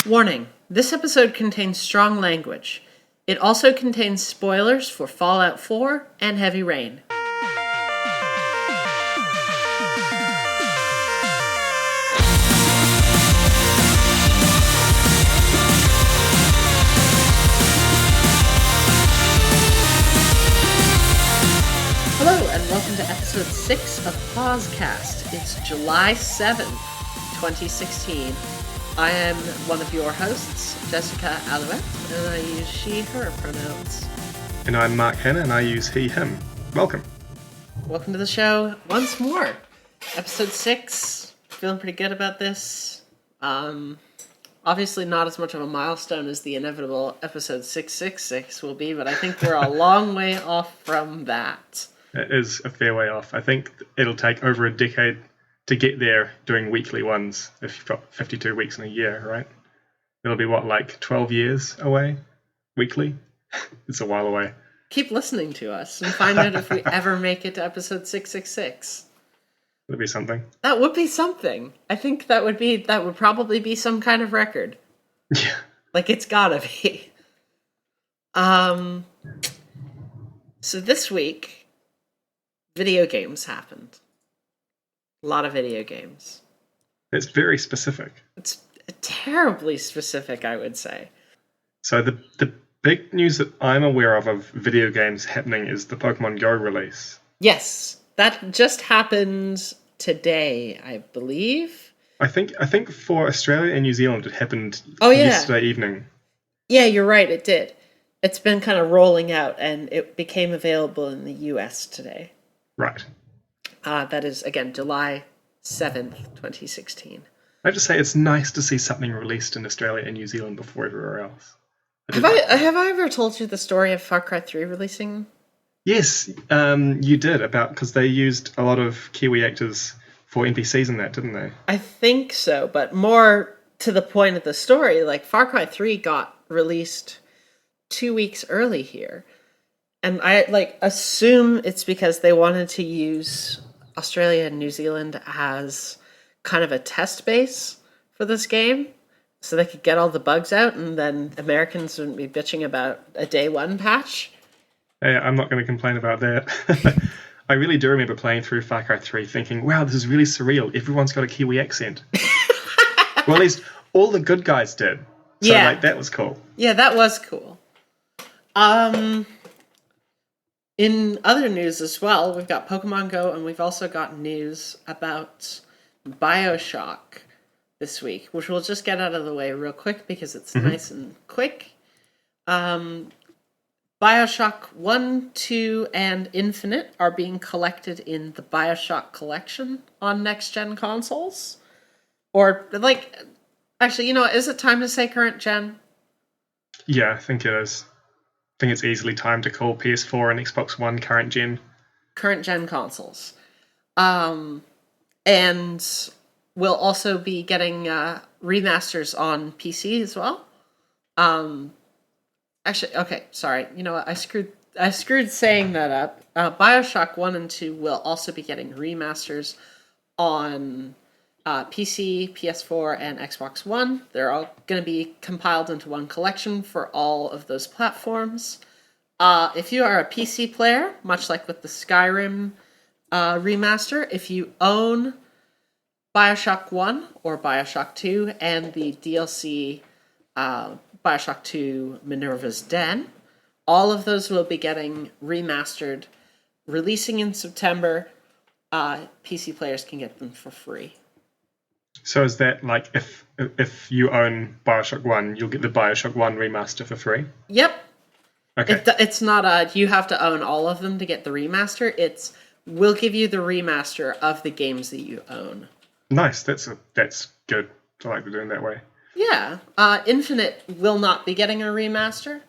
Warning, this episode contains strong language. It also contains spoilers for Fallout 4 and Heavy Rain. Hello and welcome to episode 6 of PauseCast. It's July 7th, 2016. I am one of your hosts, Jessica Alouette, and I use she, her pronouns. And I'm Mark Hanna, and I use he, him. Welcome. Welcome to the show once more. Episode 6. Feeling pretty good about this. Obviously not as much of a milestone as the inevitable episode 666 will be, but I think we're a long way off from that. It is a fair way off. I think it'll take over a decade to get there doing weekly ones if you've got 52 weeks in a year, right? It'll be, like 12 years away weekly? It's a while away. Keep listening to us and find out if we ever make it to episode 666. That'd be something. That would be something. I think that would probably be some kind of record. Yeah. Like, it's gotta be. So this week, video games happened. A lot of video games. It's very specific. It's terribly specific, I would say. So the big news that I'm aware of video games happening is the Pokemon Go release. Yes, that just happened today, I believe. I think for Australia and New Zealand it happened yeah. yesterday evening. Yeah, you're right, it did. It's been kind of rolling out, and it became available in the US today. Right. That is, again, July 7th, 2016. I have to say, it's nice to see something released in Australia and New Zealand before everywhere else. Have I ever told you the story of Far Cry 3 releasing? Yes, you did, because they used a lot of Kiwi actors for NPCs in that, didn't they? I think so, but more to the point of the story, like Far Cry 3 got released 2 weeks early here. And I assume it's because they wanted to use Australia and New Zealand as kind of a test base for this game, so they could get all the bugs out, and then Americans wouldn't be bitching about a day one patch. Hey, I'm not going to complain about that. I really do remember playing through Far Cry 3 thinking, wow, this is really surreal. Everyone's got a Kiwi accent. Well, at least all the good guys did. So, that was cool. Yeah, that was cool. In other news as well, we've got Pokemon Go, and we've also got news about BioShock this week, which we'll just get out of the way real quick because it's nice and quick. BioShock 1, 2, and Infinite are being collected in the BioShock collection on next-gen consoles. Or, actually, is it time to say current gen? Yeah, I think it is. I think it's easily time to call PS4 and Xbox One current gen. Current gen consoles. And we'll also be getting remasters on PC as well. Actually, okay, sorry. You know what? I screwed saying that up. BioShock 1 and 2 will also be getting remasters on PC, PS4, and Xbox One. They're all going to be compiled into one collection for all of those platforms. If you are a PC player, much like with the Skyrim remaster, if you own BioShock 1 or BioShock 2 and the DLC BioShock 2 Minerva's Den, all of those will be getting remastered, releasing in September. PC players can get them for free. So is that if you own BioShock 1, you'll get the BioShock 1 remaster for free? Yep. Okay. It's not you have to own all of them to get the remaster. We'll give you the remaster of the games that you own. Nice. That's good. I like doing it that way. Yeah. Infinite will not be getting a remaster.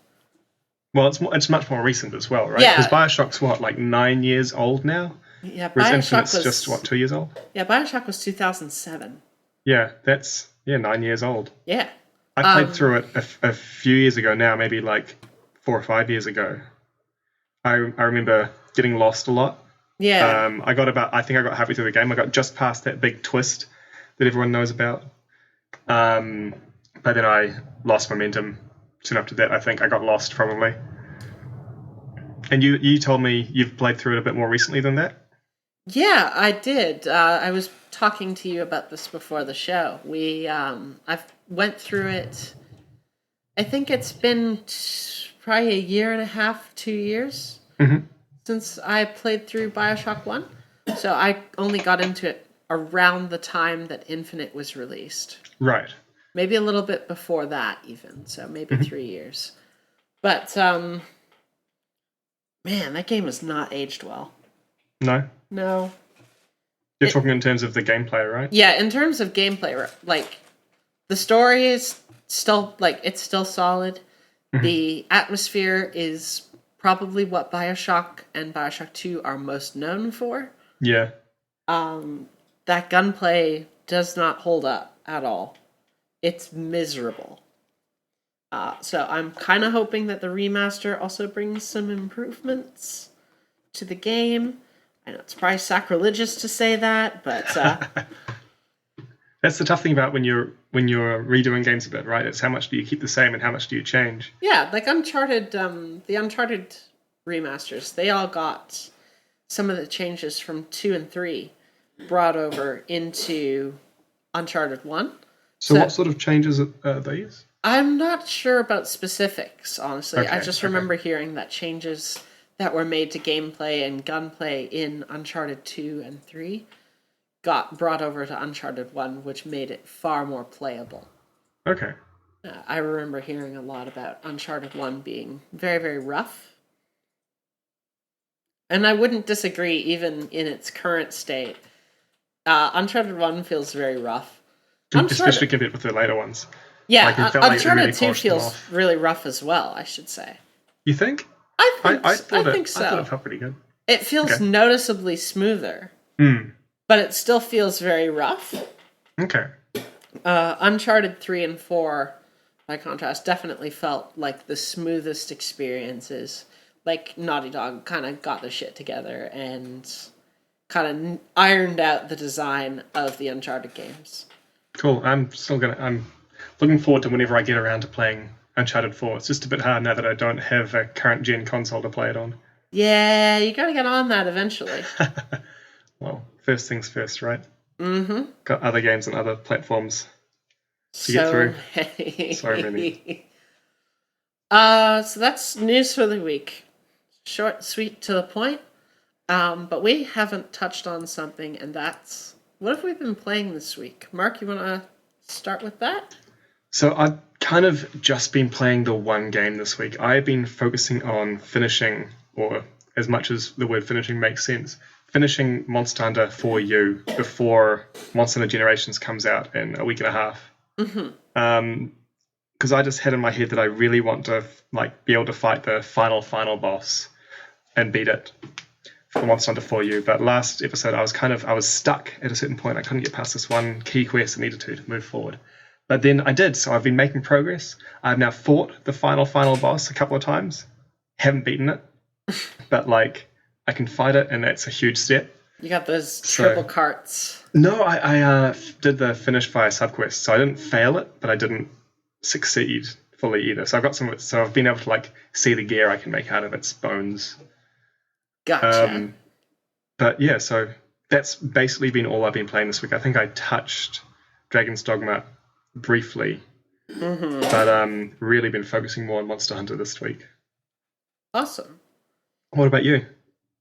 Well, it's much more recent as well, right? Yeah. Because BioShock's 9 years old now? Yeah, whereas BioShock Infinite's just 2 years old? Yeah, BioShock was 2007. Yeah, that's 9 years old. Yeah. I played through it a few years ago now, maybe 4 or 5 years ago. I remember getting lost a lot. Yeah. I think I got halfway through the game. I got just past that big twist that everyone knows about. But but then I lost momentum soon after that. I think I got lost probably. And you told me you've played through it a bit more recently than that? Yeah, I did. I was talking to you about this before the show. I've went through it. I think it's been probably a year and a half, 2 years since I played through BioShock 1. So I only got into it around the time that Infinite was released. Right. Maybe a little bit before that, even. So maybe 3 years. But, man, that game has not aged well. No? No. You're talking in terms of the gameplay, right? Yeah, in terms of gameplay, like, the story is still, like, it's still solid. The atmosphere is probably what BioShock and BioShock 2 are most known for. Yeah. That gunplay does not hold up at all. It's miserable. So I'm kind of hoping that the remaster also brings some improvements to the game. I know it's probably sacrilegious to say that, but that's the tough thing about when you're redoing games a bit, right? It's how much do you keep the same and how much do you change? Yeah, like Uncharted, the Uncharted remasters, they all got some of the changes from 2 and 3 brought over into Uncharted 1. So what sort of changes are these? I'm not sure about specifics, honestly. Okay, I just remember hearing that changes that were made to gameplay and gunplay in Uncharted 2 and 3 got brought over to Uncharted 1, which made it far more playable. Okay. I remember hearing a lot about Uncharted 1 being very, very rough. And I wouldn't disagree even in its current state. Uncharted 1 feels very rough. Especially compared with the later ones. Yeah, like it felt like Uncharted really 2 feels really rough as well, I should say. You think? I think so. I thought it felt pretty good. It feels noticeably smoother, but it still feels very rough. Okay. Uncharted 3 and 4, by contrast, definitely felt like the smoothest experiences. Like, Naughty Dog kind of got their shit together and kind of ironed out the design of the Uncharted games. Cool. I'm looking forward to whenever I get around to playing Uncharted 4. It's just a bit hard now that I don't have a current gen console to play it on. Yeah, you gotta get on that eventually. Well, first things first, right? Mm-hmm. Got other games on other platforms to get through. So many. So that's news for the week. Short, sweet, to the point. But we haven't touched on something, and that's... What have we been playing this week? Mark, you want to start with that? So I've kind of just been playing the one game this week. I've been focusing on finishing, or as much as the word finishing makes sense, finishing Monster Hunter 4U before Monster Hunter Generations comes out in a week and a half. Because I just had in my head that I really want to be able to fight the final boss and beat it for Monster Hunter 4U. But last episode I was stuck at a certain point. I couldn't get past this one key quest I needed to move forward. But then I did, so I've been making progress. I've now fought the final boss a couple of times. Haven't beaten it, but I can fight it, and that's a huge step. You got those triple carts. No, I did the finish via subquest, so I didn't fail it, but I didn't succeed fully either. So I've got some of it. So I've been able to see the gear I can make out of its bones. Gotcha. But yeah, so that's basically been all I've been playing this week. I think I touched Dragon's Dogma briefly, but really been focusing more on Monster Hunter this week. Awesome. What about you?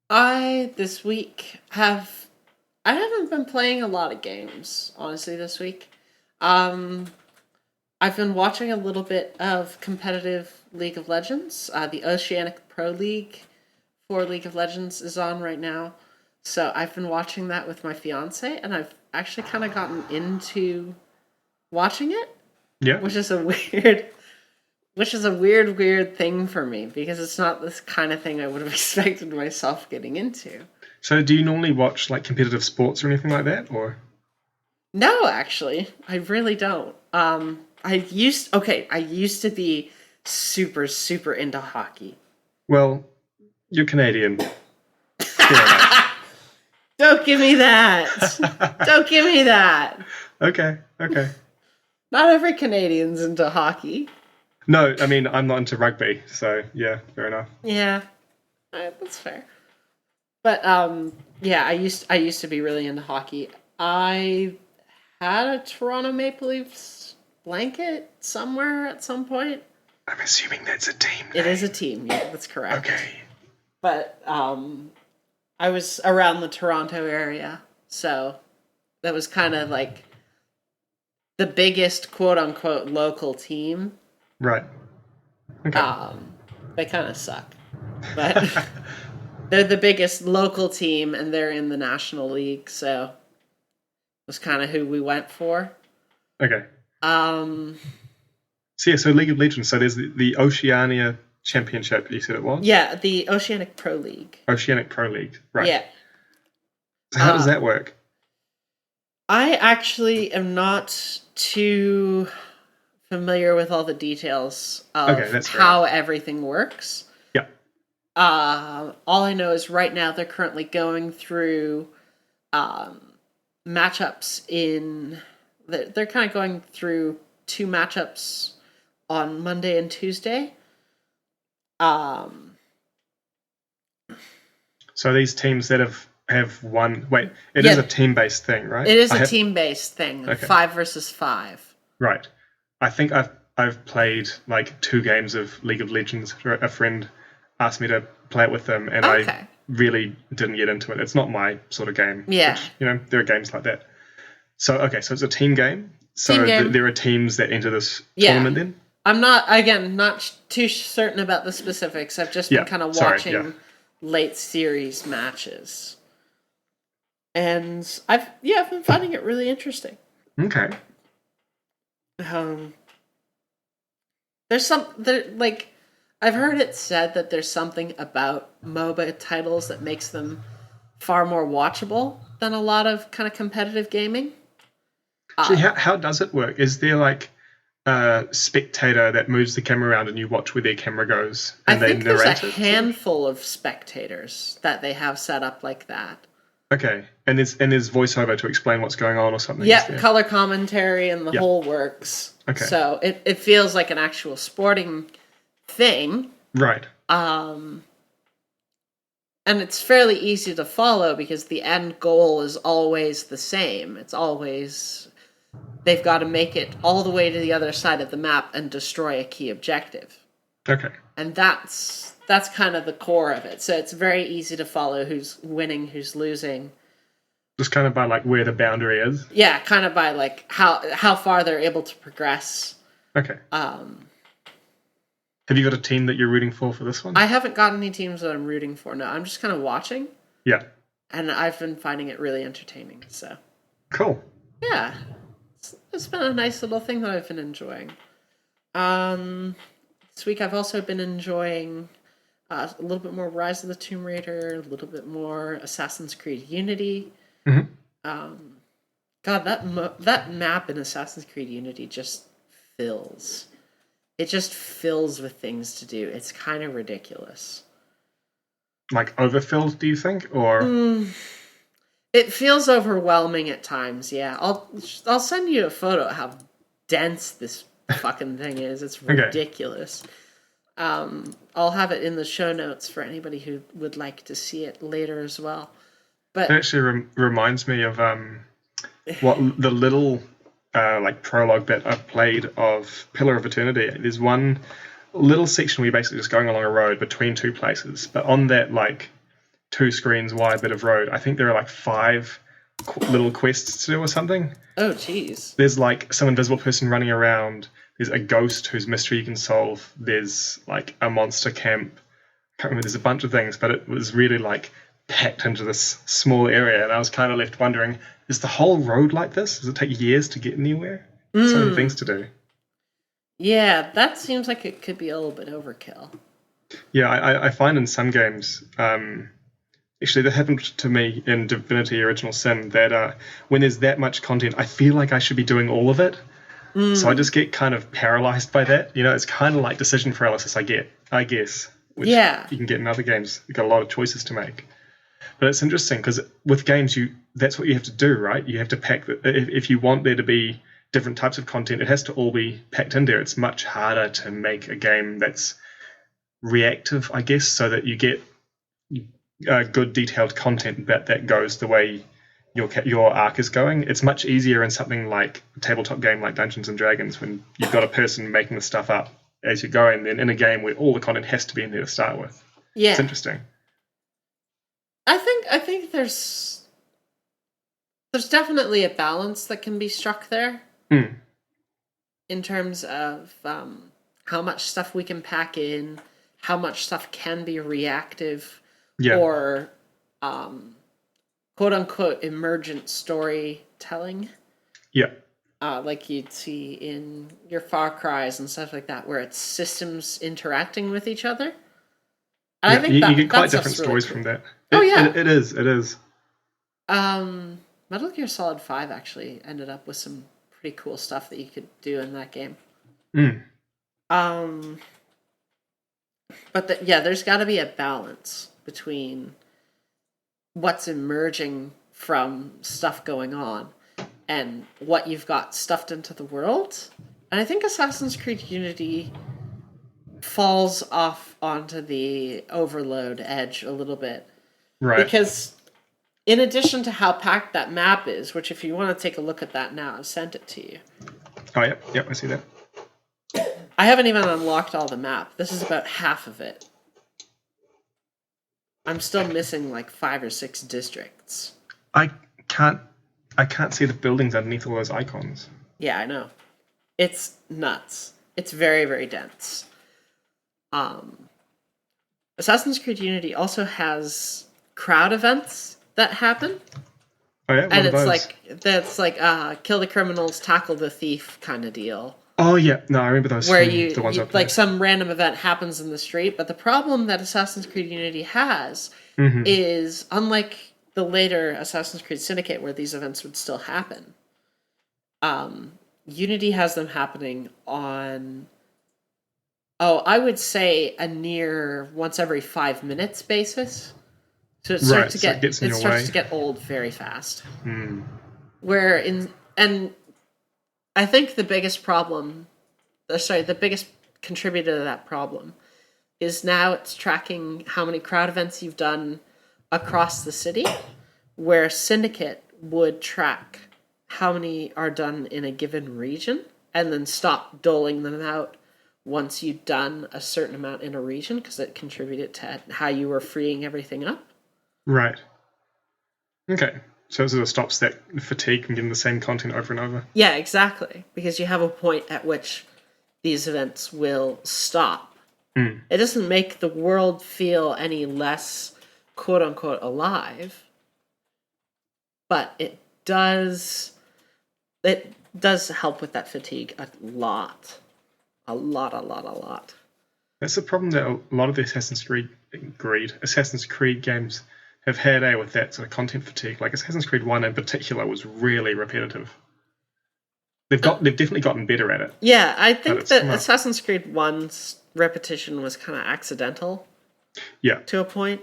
This week I haven't been playing a lot of games, honestly, this week. I've been watching a little bit of competitive League of Legends. The Oceanic Pro League for League of Legends is on right now. So I've been watching that with my fiance, and I've actually kind of gotten into watching it. Yeah. Which is a weird thing for me, because it's not this kind of thing I would have expected myself getting into. So do you normally watch competitive sports or anything like that, or? No, actually, I really don't. I used to be super, super into hockey. Well, you're Canadian. Don't give me that. Don't give me that. Okay. No, Not every Canadian's into hockey. No, I mean, I'm not into rugby, so yeah, fair enough. Yeah, that's fair. But yeah, I used to be really into hockey. I had a Toronto Maple Leafs blanket somewhere at some point. I'm assuming that's a team It name. is a team. Yeah, that's correct. Okay. But I was around the Toronto area, so that was kind of like the biggest quote unquote local team. Right. Okay. They kind of suck, but they're the biggest local team and they're in the National League, so it was kind of who we went for. Okay. Um, So yeah, so League of Legends. So there's the Oceania Championship. You said it was. yeah, the Oceanic Pro League. Oceanic Pro League. Right. Yeah. So how does that work? I actually am not too familiar with all the details of how everything works. Yeah. All I know is right now they're currently going through matchups in... They're kind of going through 2 matchups on Monday and Tuesday. So these teams that have won... Wait, it is a team-based thing, right? It is a team-based thing. Okay. 5 versus 5. Right. I think I've played like 2 games of League of Legends. A friend asked me to play it with them, and I really didn't get into it. It's not my sort of game. Yeah. Which, there are games like that. So it's a team game. So there are teams that enter this tournament then? I'm not too certain about the specifics. I've just been kind of watching late series matches. And I've been finding it really interesting. Okay. I've heard it said that there's something about MOBA titles that makes them far more watchable than a lot of kind of competitive gaming. Actually, how does it work? Is there like a spectator that moves the camera around and you watch where their camera goes and they narrate it? I think there's a handful of spectators that they have set up like that. Okay, and there's voiceover to explain what's going on or something. Yeah, color commentary and the whole works. Okay, so it feels like an actual sporting thing, right? And it's fairly easy to follow because the end goal is always the same. It's always they've got to make it all the way to the other side of the map and destroy a key objective. Okay, and that's kind of the core of it. So it's very easy to follow who's winning, who's losing. Just kind of by like where the boundary is. Yeah, kind of by like how far they're able to progress. Okay. Have you got a team that you're rooting for this one? I haven't got any teams that I'm rooting for. No, I'm just kind of watching. Yeah. And I've been finding it really entertaining. So. Cool. Yeah, it's been a nice little thing that I've been enjoying. This week I've also been enjoying a little bit more Rise of the Tomb Raider, a little bit more Assassin's Creed Unity. Mm-hmm. God, that map in Assassin's Creed Unity just fills. It just fills with things to do. It's kind of ridiculous. Like overfilled, do you think, or? It feels overwhelming at times. Yeah, I'll send you a photo of how dense this fucking thing is. It's ridiculous. I'll have it in the show notes for anybody who would like to see it later as well. But it actually reminds me of what the little like prologue bit I've played of Pillar of Eternity. There's one little section where you're basically just going along a road between 2 places, but on that like 2 screens wide bit of road, I think there are like 5 little quests to do or something. Oh, jeez. There's like some invisible person running around. There's a ghost whose mystery you can solve. There's like a monster camp. I can't remember. There's a bunch of things, but it was really like packed into this small area, and I was kind of left wondering, is the whole road like this? Does it take years to get anywhere? So many things to do. Yeah, that seems like it could be a little bit overkill. Yeah, I find in some games, actually that happened to me in Divinity Original Sin, that when there's that much content, I feel like I should be doing all of it. So I just get kind of paralyzed by that. It's kind of like decision paralysis, I guess, which you can get in other games. You've got a lot of choices to make. But it's interesting because with games, that's what you have to do, right? You have to pack if you want there to be different types of content. It has to all be packed in there. It's much harder to make a game that's reactive, I guess, so that you get good detailed content that goes the way your arc is going. It's much easier in something like a tabletop game like Dungeons and Dragons when you've got a person making the stuff up as you go, and then in a game where all the content has to be in there to start with. Yeah, it's interesting. I think there's definitely a balance that can be struck there in terms of how much stuff we can pack in, how much stuff can be reactive, or quote unquote emergent storytelling. Yeah. Like you'd see in your Far Cries and stuff like that, where it's systems interacting with each other. And I think you get quite different stories from that. It is. Metal Gear Solid 5 actually ended up with some pretty cool stuff that you could do in that game. But there's got to be a balance between what's emerging from stuff going on and what you've got stuffed into the world. And I think Assassin's Creed Unity falls off onto the overload edge a little bit. Right. Because in addition to how packed that map is, which if you want to take a look at that now, I've sent it to you. Oh, yep, I see that. I haven't even unlocked all the map. This is about half of it. I'm still missing like 5 or 6 districts. I can't see the buildings underneath all those icons. Yeah, I know. It's nuts. It's very, very dense. Assassin's Creed Unity also has crowd events that happen. Oh yeah, and it's like kill the criminals, tackle the thief kind of deal. Oh yeah, no, I remember those. Where the ones you like some random event happens in the street, but the problem that Assassin's Creed Unity has is, unlike the later Assassin's Creed Syndicate, where these events would still happen, Unity has them happening on, I would say a near once every 5 minutes basis. So it starts to get old very fast. And I think the biggest contributor to that problem is now it's tracking how many crowd events you've done across the city, where Syndicate would track how many are done in a given region and then stop doling them out once you've done a certain amount in a region, because it contributed to how you were freeing everything up. Right. Okay. So it sort of stops that fatigue from getting the same content over and over. Yeah, exactly. Because you have a point at which these events will stop. It doesn't make the world feel any less quote-unquote alive, but it does help with that fatigue a lot. A lot. That's the problem that a lot of the Assassin's Creed games have had with that sort of content fatigue. Like Assassin's Creed 1 in particular was really repetitive. They've definitely gotten better at it. Yeah, I think that Assassin's Creed 1's repetition was kind of accidental. Yeah. To a point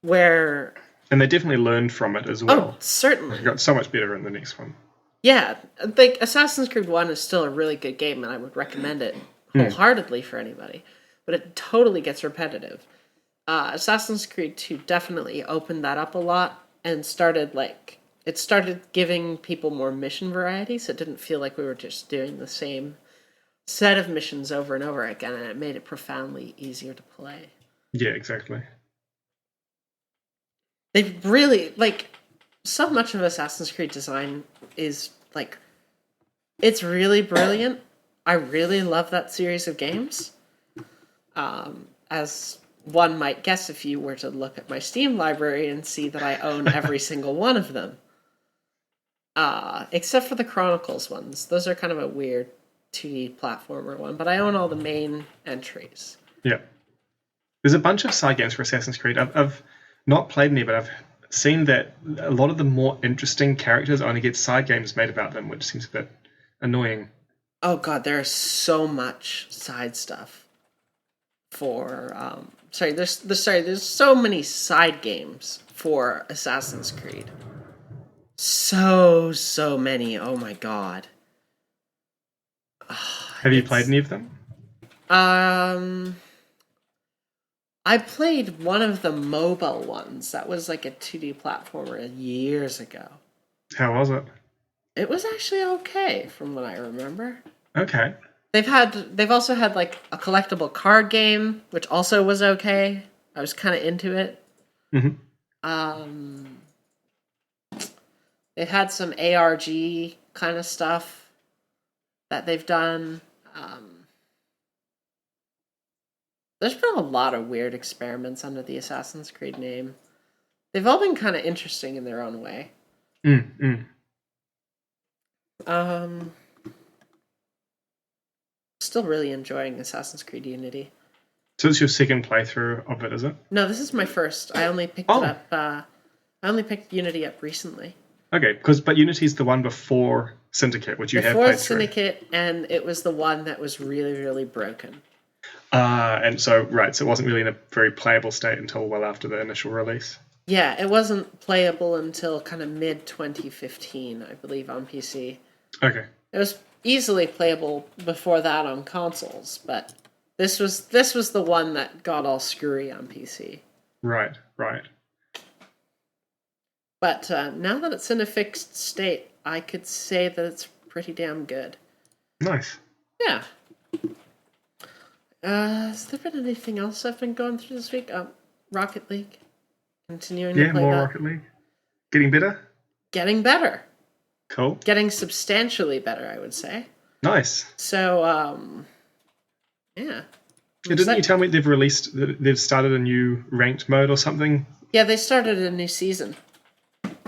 where... And they definitely learned from it as well. Oh, certainly. They got so much better in the next one. Yeah, like Assassin's Creed 1 is still a really good game, and I would recommend it wholeheartely for anybody. But it totally gets repetitive. Assassin's Creed 2 definitely opened that up a lot and started giving people more mission variety, so it didn't feel like we were just doing the same set of missions over and over again, and it made it profoundly easier to play. Yeah, exactly. They really, so much of Assassin's Creed design is, it's really brilliant. I really love that series of games. As one might guess if you were to look at my Steam library and see that I own every single one of them. Except for the Chronicles ones. Those are kind of a weird 2D platformer one, but I own all the main entries. Yeah. There's a bunch of side games for Assassin's Creed. I've not played any, but I've seen that a lot of the more interesting characters only get side games made about them, which seems a bit annoying. Oh god, there is so much side stuff for there's so many side games for Assassin's Creed. So many. Oh my god. Have you played It's any of them? um I played one of the mobile ones. That was like a 2D platformer years ago. How was it? It was actually okay from what I remember. Okay. They've also had like a collectible card game, which also was okay. I was kind of into it. Hmm. Um, they've had some ARG kind of stuff that they've done. Um, there's been a lot of weird experiments under the Assassin's Creed name. They've all been kind of interesting in their own way. Mm. Um, Still really enjoying Assassin's Creed Unity. So it's your second playthrough of it, is it? No, this is my first. I only picked it Oh, up. I only picked Unity up recently. okay. But Unity's the one before Syndicate, which you have Before played through. Syndicate, and it was the one that was really, really broken. And so, right, so it wasn't really in a very playable state until well after the initial release. Yeah, it wasn't playable until kind of mid 2015, I believe, on PC. Okay. It was easily playable before that on consoles, but this was the one that got all screwy on PC. Right. But now that it's in a fixed state, I could say that it's pretty damn good. Nice. Yeah. Has there been anything else I've been going through this week? Rocket League. Continuing to Yeah, play more that. Rocket League. Getting better? Getting better. Cool. Getting substantially better, I would say. Nice. So, yeah. Didn't you tell me they've started a new ranked mode or something? Yeah, they started a new season.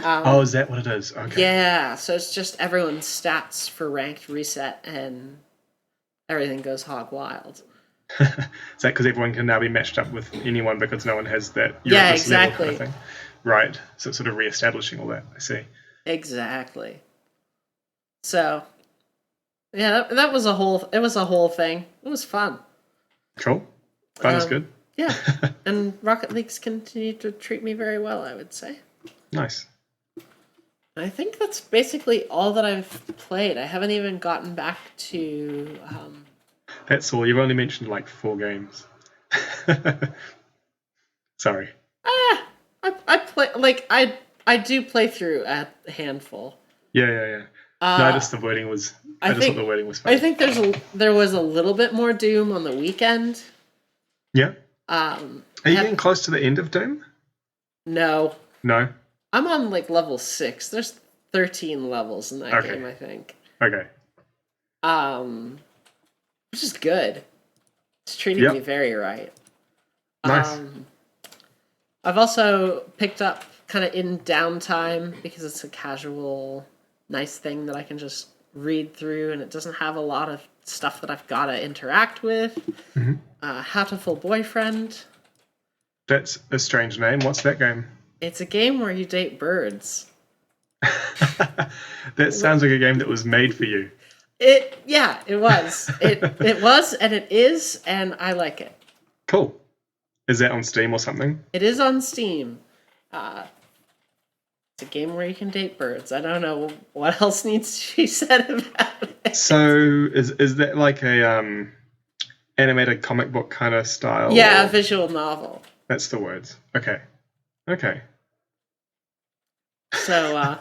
Oh, is that what it is? Okay. Yeah, so it's just everyone's stats for ranked reset and everything goes hog wild. Is that because everyone can now be matched up with anyone because no one has that Yeah, this level exactly. kind of thing? Right. So it's sort of re-establishing all that. I see. Exactly. So, yeah, that was a whole thing. It was fun. Cool. Fun is good. Yeah. And Rocket League's continued to treat me very well, I would say. Nice. I think that's basically all that I've played. I haven't even gotten back to. That's all. You've only mentioned like 4 games. Sorry. I play I do play through a handful. Yeah. No, just the wording was. I just thought the wording was funny. I think there was a little bit more Doom on the weekend. Yeah. Are you getting close to the end of Doom? No. No. I'm on like level 6. There's 13 levels in that game, I think. Okay. Which is good. It's treating me very right. Nice. I've also picked up kind of in downtime because it's a casual, nice thing that I can just read through, and it doesn't have a lot of stuff that I've got to interact with. Hatoful Boyfriend. That's a strange name. What's that game? It's a game where you date birds. That sounds like a game that was made for you. It was. It was, and it is, and I like it. Cool. Is that on Steam or something? It is on Steam. It's a game where you can date birds. I don't know what else needs to be said about it. So is that like a animated comic book kind of style? Yeah, a visual novel. That's the words. Okay. So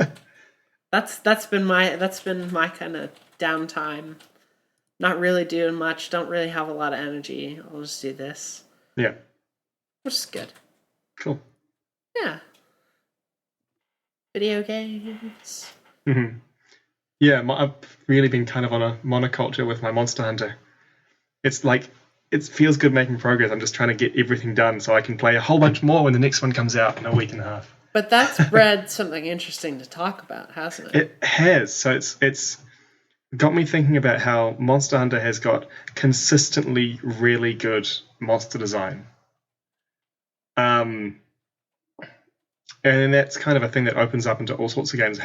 that's been my kind of downtime. Not really doing much. Don't really have a lot of energy. I'll just do this. Yeah. Which is good. Cool. Yeah. Video games. Mm-hmm. Yeah, I've really been kind of on a monoculture with my Monster Hunter. It's like, it feels good making progress. I'm just trying to get everything done so I can play a whole bunch more when the next one comes out in a week and a half. But that's bred something interesting to talk about, hasn't it? It has. So it's got me thinking about how Monster Hunter has got consistently really good monster design. And that's kind of a thing that opens up into all sorts of games.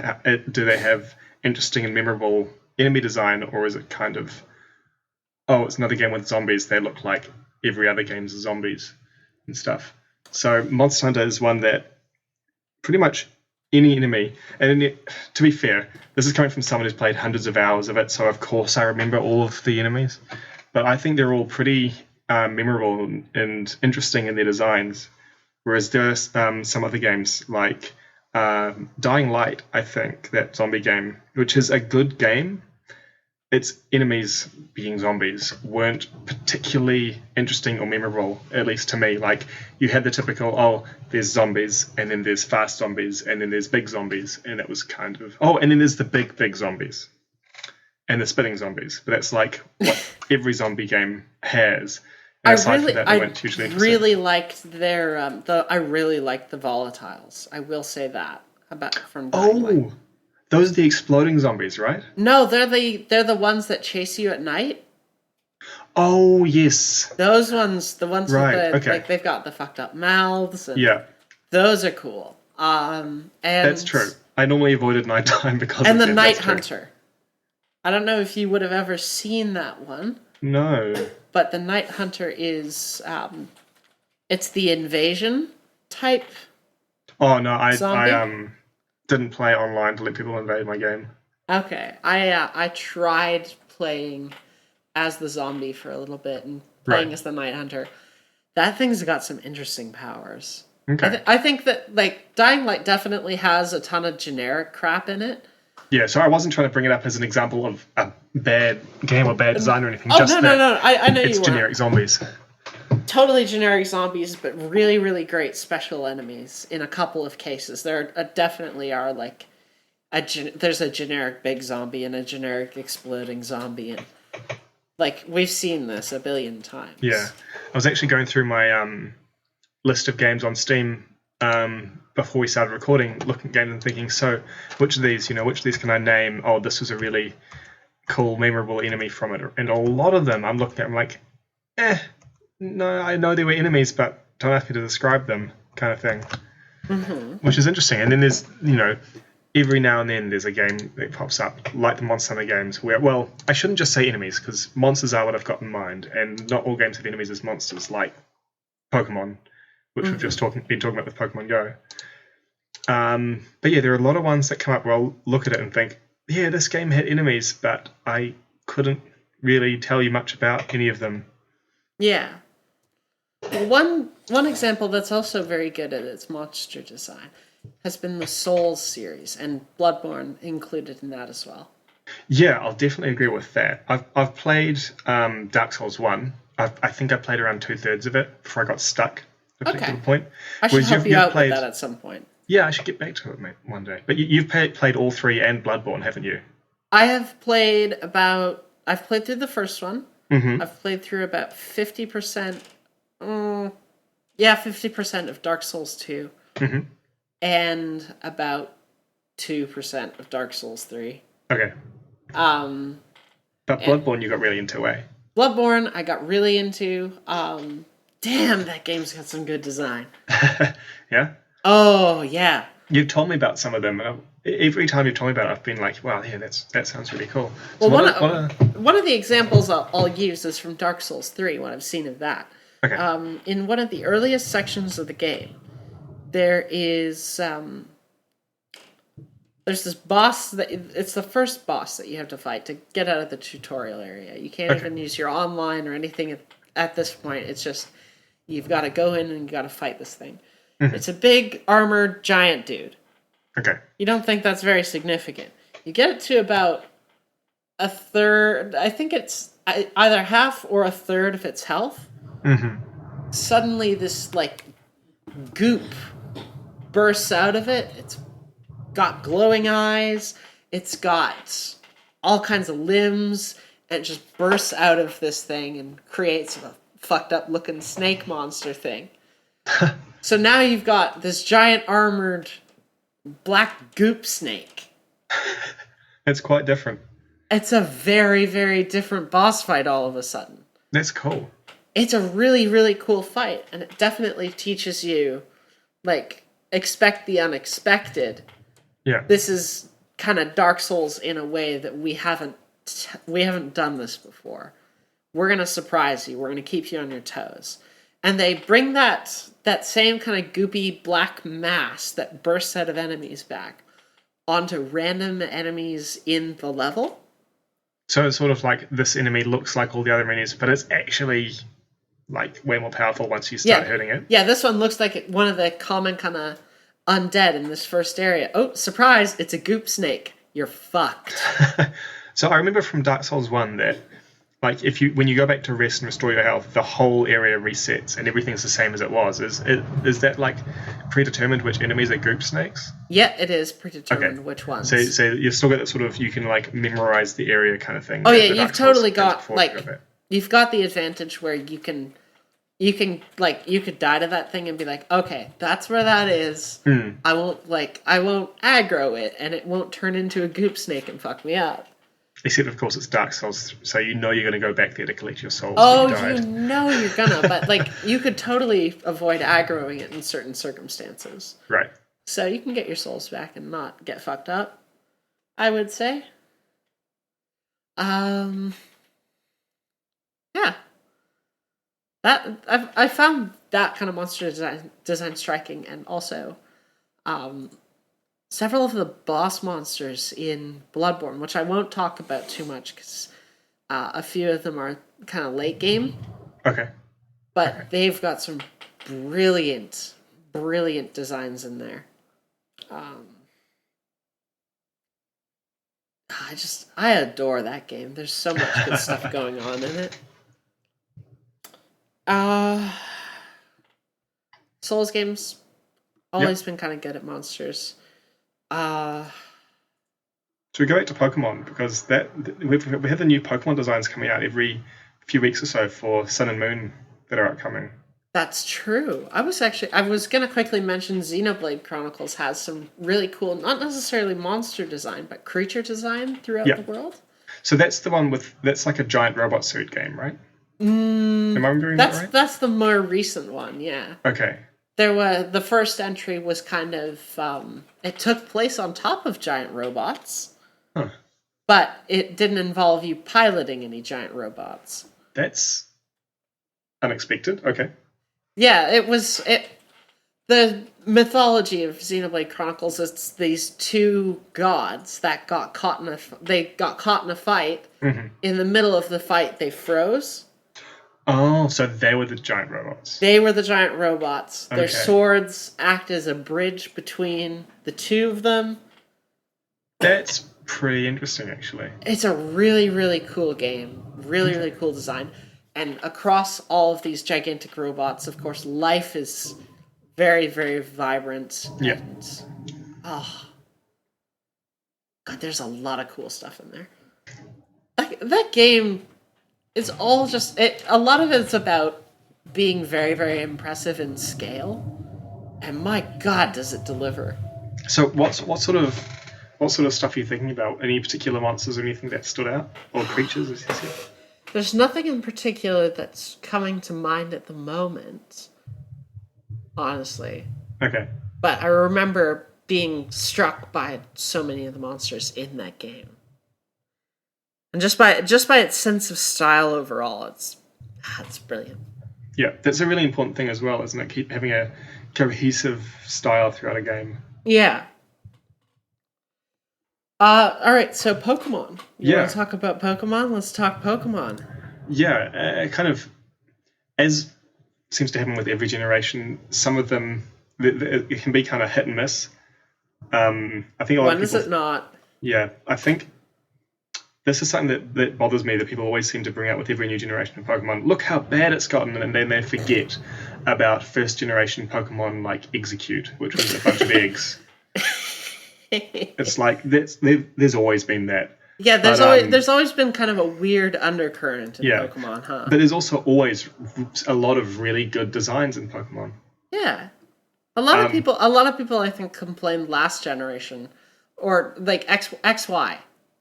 Do they have interesting and memorable enemy design, or is it kind of, oh, it's another game with zombies, they look like every other game's zombies and stuff. So Monster Hunter is one that pretty much any enemy, to be fair, this is coming from someone who's played hundreds of hours of it, so of course I remember all of the enemies, but I think they're all pretty memorable and interesting in their designs. Whereas there's some other games like Dying Light, I think, that zombie game, which is a good game. Its enemies, being zombies, weren't particularly interesting or memorable, at least to me. Like, you had the typical, oh, there's zombies, and then there's fast zombies, and then there's big zombies, and it was kind of, oh, and then there's the big zombies, and the spinning zombies. But that's like what every zombie game has. And aside from that, they weren't hugely interesting. Really liked their, I really liked the volatiles. I will say that about from Dying Light. Those are the exploding zombies, right? No, they're the ones that chase you at night. Oh, yes. Those ones, the ones right, with like they've got the fucked up mouths. And yeah. Those are cool. And that's true. I normally avoided nighttime because and of the Night Hunter. I don't know if you would have ever seen that one. No. But the Night Hunter is it's the invasion type. Oh no, I didn't play online to let people invade my game. Okay, I tried playing as the zombie for a little bit and playing as the Night Hunter. That thing's got some interesting powers. Okay. I think that like Dying Light definitely has a ton of generic crap in it. Yeah, so I wasn't trying to bring it up as an example of a bad game or bad design or anything. Oh, just no. I know it's you generic zombies. Totally generic zombies, but really, really great special enemies in a couple of cases. There definitely are like there's a generic big zombie and a generic exploding zombie, and like we've seen this a billion times. Yeah, I was actually going through my list of games on Steam before we started recording, looking at games and thinking, so which of these can I name? Oh, this was a really cool, memorable enemy from it, and a lot of them I'm looking at, I'm like, no, I know they were enemies, but don't ask me to describe them, kind of thing. Mm-hmm. Which is interesting. And then there's, every now and then there's a game that pops up, like the Monster Hunter games, where, well, I shouldn't just say enemies, because monsters are what I've got in mind, and not all games have enemies as monsters, like Pokemon, which we've just been talking about with Pokemon Go. But yeah, there are a lot of ones that come up where I'll look at it and think, yeah, this game had enemies, but I couldn't really tell you much about any of them. Yeah. One example that's also very good at its monster design has been the Souls series, and Bloodborne included in that as well. Yeah, I'll definitely agree with that. I've played Dark Souls 1. I think I played around 2/3 of it before I got stuck at a particular point. I should help you out with that at some point. Yeah, I should get back to it, mate, one day. But you've played all three and Bloodborne, haven't you? I have played I've played through the first one. Mm-hmm. I've played through about 50%. 50% of Dark Souls 2. Mm-hmm. And about 2% of Dark Souls 3. Okay. But Bloodborne you got really into, eh? Bloodborne I got really into. Damn, that game's got some good design. Yeah? Oh, yeah. You've told me about some of them. Every time you've told me about it, I've been like, wow, yeah, that sounds really cool. So well, one of the examples I'll use is from Dark Souls 3, what I've seen of that. Okay. In one of the earliest sections of the game, there is there's this boss it's the first boss that you have to fight to get out of the tutorial area. You can't even use your online or anything at this point. It's just you've got to go in and you got to fight this thing. Mm-hmm. It's a big armored giant dude. Okay. You don't think that's very significant. You get it to about a third. I think it's either half or a third of its health. Mm-hmm. Suddenly, this like goop bursts out of it. It's got glowing eyes. It's got all kinds of limbs. And it just bursts out of this thing and creates a fucked up looking snake monster thing. So now you've got this giant armored black goop snake. It's quite different. It's a very, very different boss fight all of a sudden. That's cool. It's a really, really cool fight, and it definitely teaches you, like, expect the unexpected. Yeah. This is kind of Dark Souls in a way that we haven't done this before. We're going to surprise you. We're going to keep you on your toes. and they bring that same kind of goopy black mass that bursts out of enemies back onto random enemies in the level. So it's sort of like this enemy looks like all the other enemies, but it's actually like way more powerful once you start hurting it. Yeah, this one looks like one of the common kind of undead in this first area. Oh, surprise! It's a goop snake. You're fucked. So I remember from Dark Souls 1 that like when you go back to rest and restore your health, the whole area resets and everything's the same as it was. Is that like predetermined which enemies are goop snakes? Yeah, it is predetermined which ones. So you've still got that sort of, you can like memorize the area kind of thing. Oh yeah, you've totally got like you've got the advantage where you can like you could die to that thing and be like, okay, that's where that is. I won't aggro it and it won't turn into a goop snake and fuck me up. Except, of course, it's Dark Souls, so you know you're going to go back there to collect your souls. Oh, you know you're gonna, but like you could totally avoid aggroing it in certain circumstances. Right. So you can get your souls back and not get fucked up, I would say. Yeah. I found that kind of monster design striking, and also several of the boss monsters in Bloodborne, which I won't talk about too much because a few of them are kind of late game. Okay. But they've got some brilliant designs in there. I adore that game. There's so much good stuff going on in it. Souls games always been kind of good at monsters. So we go back to Pokemon because we have the new Pokemon designs coming out every few weeks or so for Sun and Moon that are upcoming. That's true. I was going to quickly mention Xenoblade Chronicles has some really cool, not necessarily monster design, but creature design throughout the world. So that's the one that's like a giant robot suit game, right? Am I remembering that right? That's the more recent one, yeah. Okay. The first entry was kind of, it took place on top of giant robots, but it didn't involve you piloting any giant robots. That's unexpected. Okay. Yeah, the mythology of Xenoblade Chronicles is these two gods that got caught in a fight. Mm-hmm. In the middle of the fight, they froze. Oh, so they were the giant robots. They were the giant robots. Their swords act as a bridge between the two of them. That's pretty interesting, actually. It's a really, really cool game. Really, really cool design. And across all of these gigantic robots, of course, life is very, very vibrant. Yeah. And, God, there's a lot of cool stuff in there. That game is all just... a lot of it's about being very, very impressive in scale. And my God, does it deliver. So what sort of stuff are you thinking about? Any particular monsters or anything that stood out? Or creatures, as you said? There's nothing in particular that's coming to mind at the moment, honestly. Okay. But I remember being struck by so many of the monsters in that game. And just by its sense of style overall, it's brilliant. Yeah, that's a really important thing as well, isn't it? Keep having a cohesive style throughout a game. Yeah. All right, so Pokemon. You want to talk about Pokemon? Let's talk Pokemon. Yeah, kind of, as seems to happen with every generation, some of them, it can be kind of hit and miss. I think a lot of people... When is it not? Yeah, I think this is something that bothers me, that people always seem to bring out with every new generation of Pokemon. Look how bad it's gotten, and then they forget about first generation Pokemon like Execute, which was a bunch of eggs. It's like there's always been that. Yeah, there's always been kind of a weird undercurrent in Pokemon, huh? But there's also always a lot of really good designs in Pokemon. Yeah, a lot of people I think complained last generation, or like XY,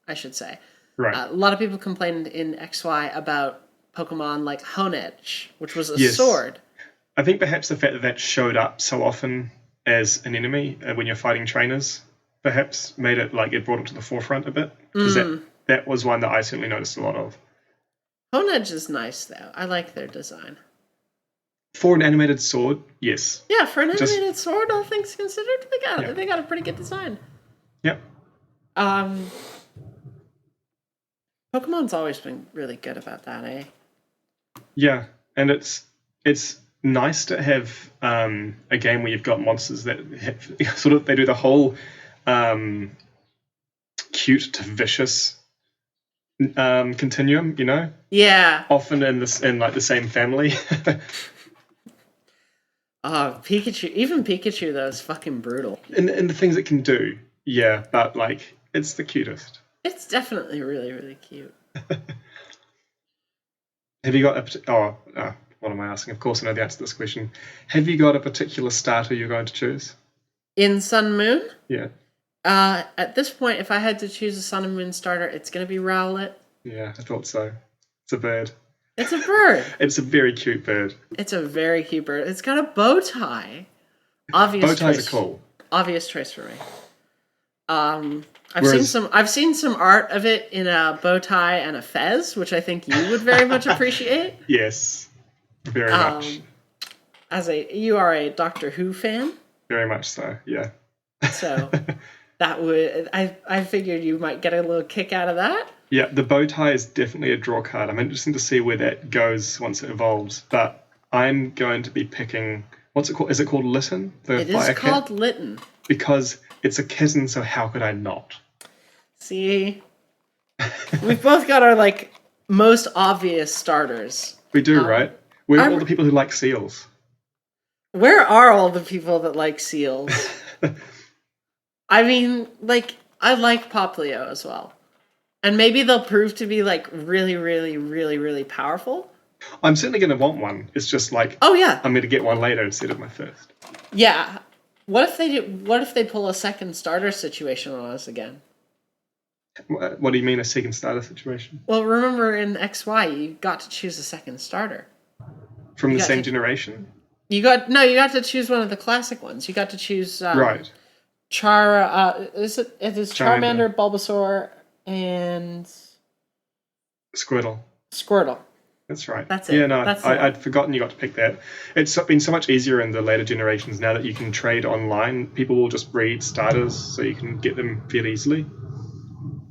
I should say. Right. A lot of people complained in XY about Pokemon like Honedge, which was a sword. I think perhaps the fact that showed up so often as an enemy when you're fighting trainers perhaps made it like it brought it to the forefront a bit, because that was one that I certainly noticed a lot of. Honedge is nice though. I like their design. For an animated sword, yes. Yeah, for an animated sword, all things considered, they got a pretty good design. Yep. Pokemon's always been really good about that, eh? Yeah, and it's nice to have a game where you've got monsters that sort of they do the whole cute to vicious continuum, you know? Yeah. Often in like the same family. Pikachu though is fucking brutal. and the things it can do, yeah, but like it's the cutest. It's definitely really, really cute. Have you got what am I asking? Of course I know the answer to this question. Have you got a particular starter you're going to choose? In Sun and Moon? Yeah. At this point, if I had to choose a Sun and Moon starter, it's going to be Rowlet. Yeah, I thought so. It's a bird. It's a bird. It's a very cute bird. It's a very cute bird. It's got a bow tie. Obvious bow ties choice. Are cool. Obvious choice for me. I've seen some art of it in a bow tie and a fez, which I think you would very much appreciate. Yes, very much. You are a Doctor Who fan. Very much so. Yeah. So that would I figured you might get a little kick out of that. Yeah, the bow tie is definitely a draw card. I'm interested to see where that goes once it evolves. But I'm going to be picking. What's it called? Is it called Litten? It is called Litten. Because it's a kitten, so how could I not? See, we've both got our like most obvious starters. We do, right? Where are all the people who like seals? Where are all the people that like seals? I mean, like, I like Poplio as well. And maybe they'll prove to be like really, really, really, really powerful. I'm certainly going to want one. It's just like, oh yeah, I'm going to get one later instead of my first. Yeah. What if they do? What if they pull a second starter situation on us again? What do you mean a second starter situation? Well, remember in XY you got to choose a second starter from the same generation. You got to choose one of the classic ones. You got to choose right. It is Charmander, Bulbasaur, and Squirtle. That's right. That's it. Yeah, no, I'd forgotten you got to pick that. It's been so much easier in the later generations now that you can trade online. People will just breed starters so you can get them fairly easily.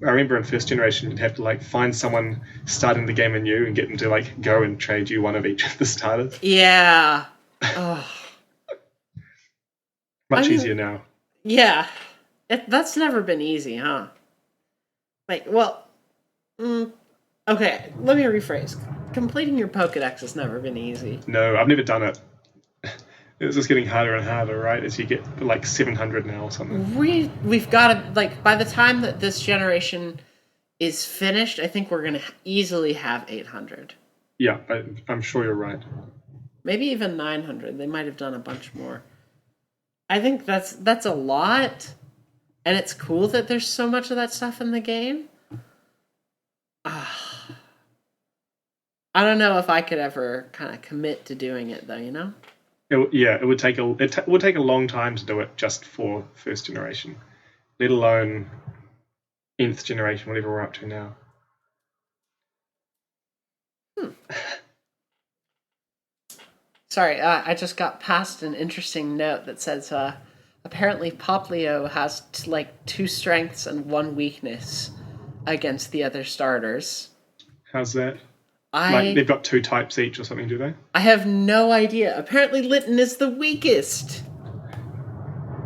I remember in first generation you'd have to like find someone starting the game anew and get them to like go and trade you one of each of the starters. Yeah. Oh. Much easier now. Yeah. That's never been easy, huh? Like, well, okay, let me rephrase. Completing your Pokedex has never been easy. No, I've never done it. It's just getting harder and harder, right? As you get like 700 now or something. We've got to, like, by the time that this generation is finished, I think we're going to easily have 800. Yeah, I'm sure you're right. Maybe even 900. They might have done a bunch more. I think that's a lot. And it's cool that there's so much of that stuff in the game. I don't know if I could ever kind of commit to doing it, though, you know? It would take a long time to do it just for first generation, let alone nth generation, whatever we're up to now. Sorry, I just got past an interesting note that says apparently Poplio has like 2 strengths and 1 weakness against the other starters. How's that? Like they've got 2 types each or something, do they? I have no idea. Apparently Litten is the weakest.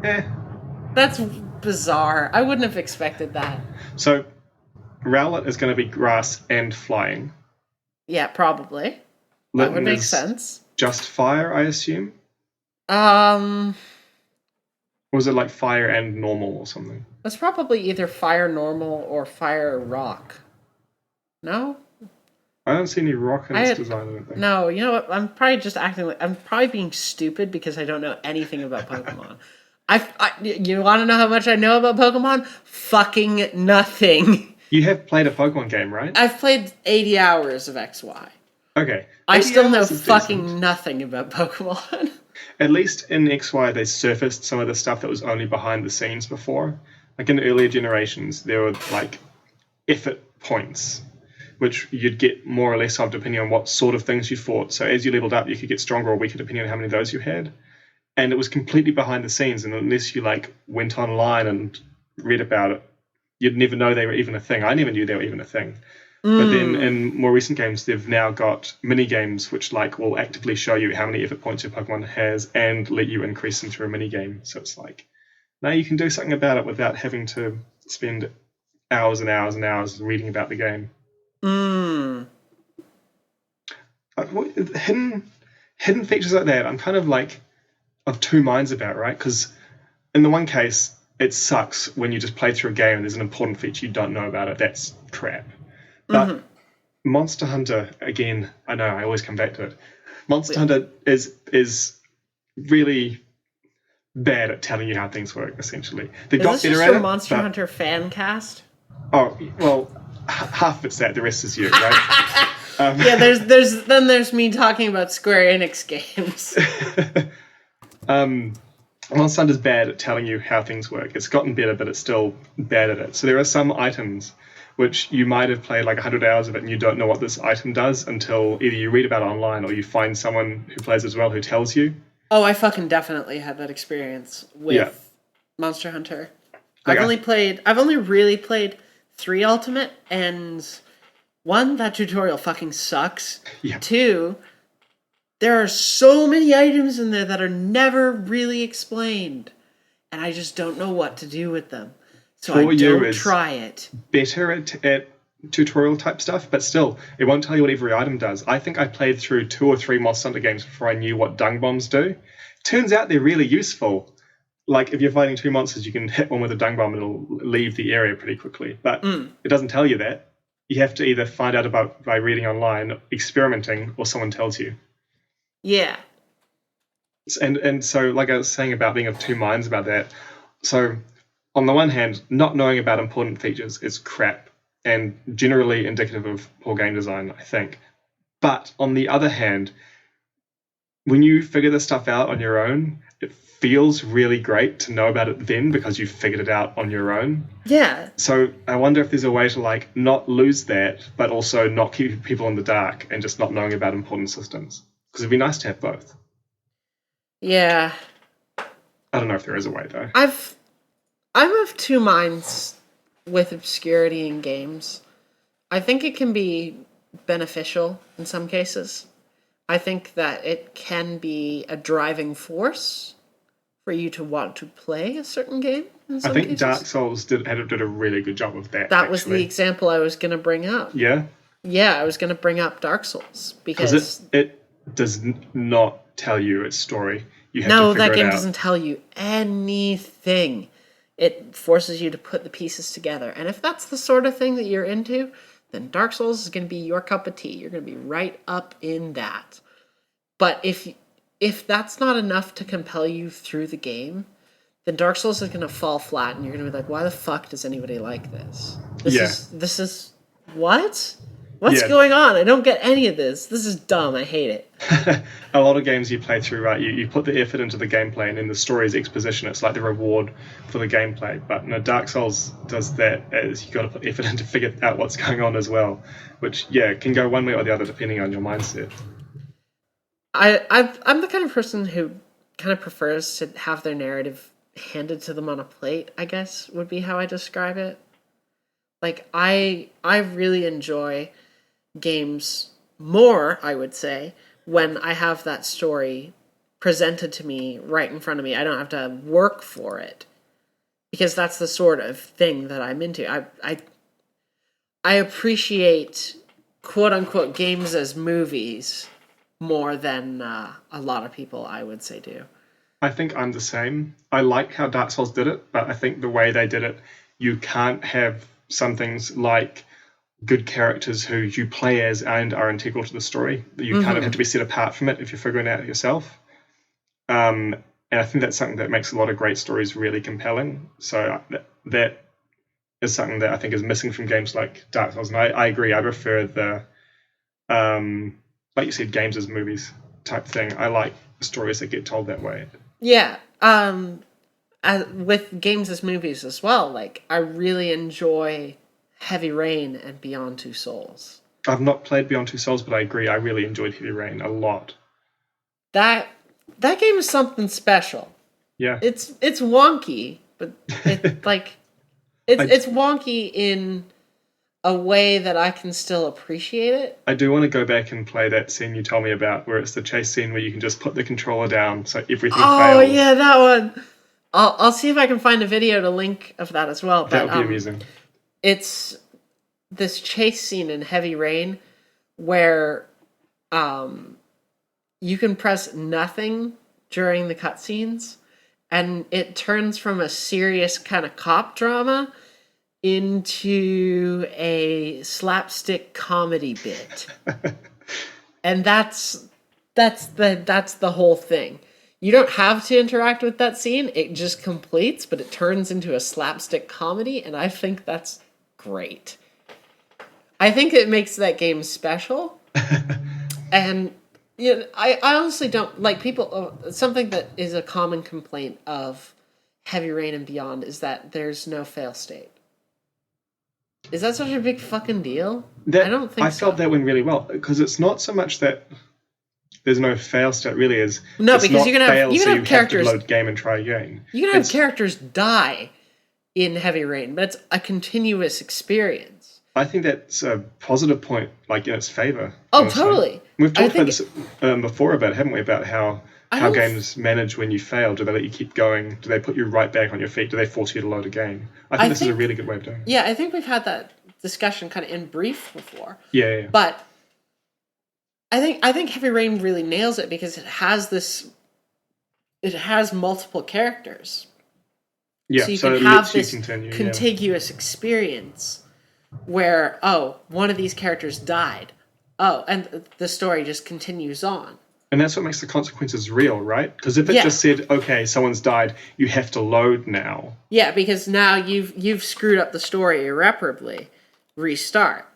That's bizarre. I wouldn't have expected that. So, Rowlet is going to be grass and flying. Yeah, probably. Litten that would make sense. Just fire, I assume? Or was it like fire and normal or something? It's probably either fire normal or fire rock. No? I don't see any rock in this design, I don't think. No, you know what? I'm probably just acting like... I'm probably being stupid because I don't know anything about Pokemon. You want to know how much I know about Pokemon? Fucking nothing. You have played a Pokemon game, right? I've played 80 hours of XY. Okay. I still know fucking nothing about Pokemon. At least in XY, they surfaced some of the stuff that was only behind the scenes before. Like in earlier generations, there were like effort points which you'd get more or less of depending on what sort of things you fought. So as you leveled up, you could get stronger or weaker depending on how many of those you had. And it was completely behind the scenes, and unless you like went online and read about it, you'd never know they were even a thing. I never knew they were even a thing. But then in more recent games, they've now got mini games which like will actively show you how many effort points your Pokemon has and let you increase them through a mini game. So it's like now you can do something about it without having to spend hours and hours and hours reading about the game. Hidden features like that, I'm kind of like of two minds about, right? Because in the one case, it sucks when you just play through a game and there's an important feature you don't know about it. That's crap. But Monster Hunter, again, I know I always come back to it. Monster Hunter is really bad at telling you how things work. Essentially, they got better at it. Monster Hunter fan cast? Oh well, half of it's that. The rest is you, right? Yeah, there's me talking about Square Enix games. Monster Hunter's bad at telling you how things work. It's gotten better, but it's still bad at it. So there are some items which you might have played like 100 hours of it and you don't know what this item does until either you read about it online or you find someone who plays as well who tells you. Oh, I fucking definitely had that experience with Monster Hunter. Like I've only really played 3 Ultimate, and 1, that tutorial fucking sucks. Yeah. 2, there are so many items in there that are never really explained, and I just don't know what to do with them. So I don't try it. Better at tutorial type stuff, but still, it won't tell you what every item does. I think I played through 2 or 3 Monster Hunter games before I knew what dung bombs do. Turns out they're really useful. Like, if you're fighting 2 monsters, you can hit one with a dung bomb and it'll leave the area pretty quickly. But it doesn't tell you that. You have to either find out about by reading online, experimenting, or someone tells you. Yeah. And so, like I was saying about being of two minds about that, so on the one hand, not knowing about important features is crap and generally indicative of poor game design, I think. But on the other hand, when you figure this stuff out on your own, it feels really great to know about it then because you figured it out on your own. Yeah. So I wonder if there's a way to like not lose that, but also not keep people in the dark and just not knowing about important systems. Because it'd be nice to have both. Yeah. I don't know if there is a way though. I'm of two minds with obscurity in games. I think it can be beneficial in some cases. I think that it can be a driving force for you to want to play a certain game in some cases. Dark Souls did a really good job of that. That was the example I was going to bring up. Yeah? Yeah, I was going to bring up Dark Souls. Because it does not tell you its story. You have to figure no, it that game out. doesn't tell you anything. It forces you to put the pieces together. And if that's the sort of thing that you're into, then Dark Souls is going to be your cup of tea. You're going to be right up in that. But if that's not enough to compel you through the game, then Dark Souls is going to fall flat, and you're going to be like, why the fuck does anybody like this? This is what? What's going on? I don't get any of this. This is dumb. I hate it. A lot of games you play through, right, you put the effort into the gameplay, and then the story is exposition. It's like the reward for the gameplay. But Dark Souls does that as you got to put effort in to figure out what's going on as well, which, can go one way or the other depending on your mindset. I'm the kind of person who kind of prefers to have their narrative handed to them on a plate, I guess, would be how I describe it. Like, I really enjoy games more, I would say, when I have that story presented to me right in front of me. I don't have to work for it. Because that's the sort of thing that I'm into. I appreciate quote-unquote games as movies more than a lot of people, I would say, do. I think I'm the same. I like how Dark Souls did it, but I think the way they did it, you can't have some things like good characters who you play as and are integral to the story. You kind of have to be set apart from it if you're figuring it out yourself. And I think that's something that makes a lot of great stories really compelling. So that is something that I think is missing from games like Dark Souls. And I agree. I prefer the, like you said, games as movies type thing. I like stories that get told that way. Yeah. With games as movies as well, like, I really enjoy Heavy Rain and Beyond Two Souls. I've not played Beyond Two Souls, but I agree. I really enjoyed Heavy Rain a lot. That game is something special. Yeah. It's wonky, but it's wonky in a way that I can still appreciate it. I do want to go back and play that scene you told me about, where it's the chase scene where you can just put the controller down so everything fails. Oh yeah, that one. I'll see if I can find a video to link of that as well. That would be amusing. It's this chase scene in Heavy Rain where you can press nothing during the cutscenes, and it turns from a serious kind of cop drama into a slapstick comedy bit. And that's the whole thing. You don't have to interact with that scene. It just completes, but it turns into a slapstick comedy, and I think that's great. I think it makes that game special. And you know, I honestly don't like people. Something that is a common complaint of Heavy Rain and Beyond is that there's no fail state. Is that such a big fucking deal? I don't think so. I felt that went really well, because it's not so much that there's no fail state. Really, is no, because you can have characters have to load game and try again. You can have characters die in Heavy Rain, but it's a continuous experience. I think that's a positive point, like in its favor. Oh, honestly. totally. We've talked about this before, haven't we? About how games manage when you fail. Do they let you keep going? Do they put you right back on your feet? Do they force you to load again? I think this is a really good way of doing it. Yeah, I think we've had that discussion kind of in brief before. Yeah. But I think Heavy Rain really nails it because it has multiple characters. Yeah, so you can have this contiguous experience where, one of these characters died. And the story just continues on. And that's what makes the consequences real, right? Because if it just said, okay, someone's died, you have to load now. Yeah, because now you've screwed up the story irreparably. Restart.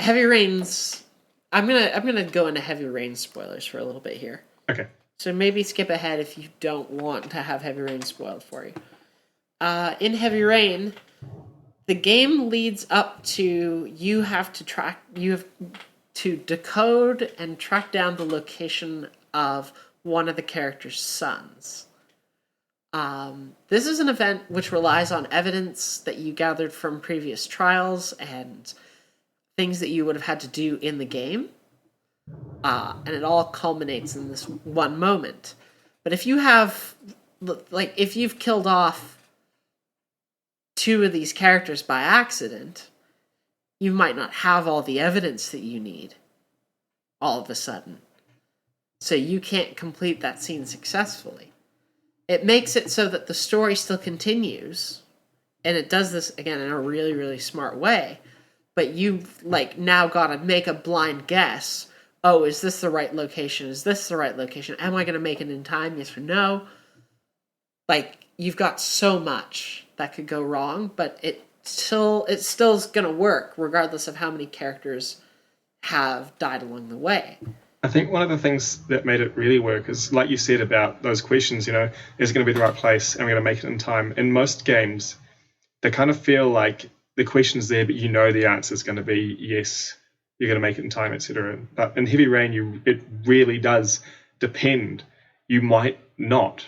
Heavy Rain's... I'm gonna go into Heavy Rain spoilers for a little bit here. Okay. So maybe skip ahead if you don't want to have Heavy Rain spoiled for you. In Heavy Rain, the game leads up to you have to decode and track down the location of one of the character's sons. This is an event which relies on evidence that you gathered from previous trials and things that you would have had to do in the game. And it all culminates in this one moment. But if you've killed off two of these characters by accident, you might not have all the evidence that you need all of a sudden. So you can't complete that scene successfully. It makes it so that the story still continues, and it does this, again, in a really, really smart way, but you've, now got to make a blind guess. Oh, is this the right location? Is this the right location? Am I going to make it in time? Yes or no? You've got so much that could go wrong, but it still is going to work regardless of how many characters have died along the way. I think one of the things that made it really work is, like you said about those questions, is it going to be the right place and we're going to make it in time? In most games, they kind of feel like the question's there, but the answer is going to be yes, you're going to make it in time, etc. But in Heavy Rain, it really does depend. You might not.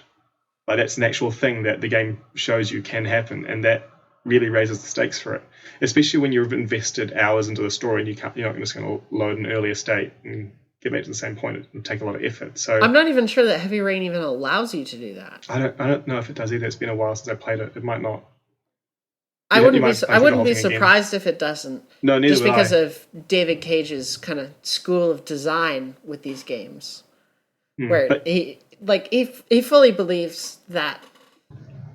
That's an actual thing that the game shows you can happen, and that really raises the stakes for it. Especially when you've invested hours into the story and you're not just going to load an earlier state and get back to the same point. It will take a lot of effort. So I'm not even sure that Heavy Rain even allows you to do that. I don't know if it does either. It's been a while since I played it. It might not. I wouldn't be surprised if it doesn't. No, neither just because of David Cage's kind of school of design with these games, where he fully believes that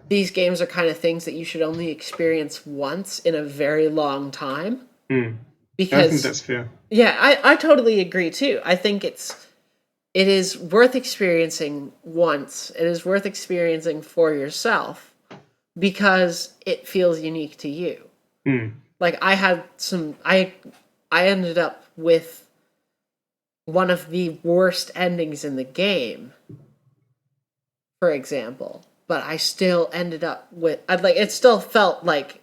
these games are kind of things that you should only experience once in a very long time. Because I think that's fair. Yeah, I totally agree too. I think it is worth experiencing once. It is worth experiencing for yourself because it feels unique to you. I ended up with one of the worst endings in the game, for example, but I still ended up with, it still felt like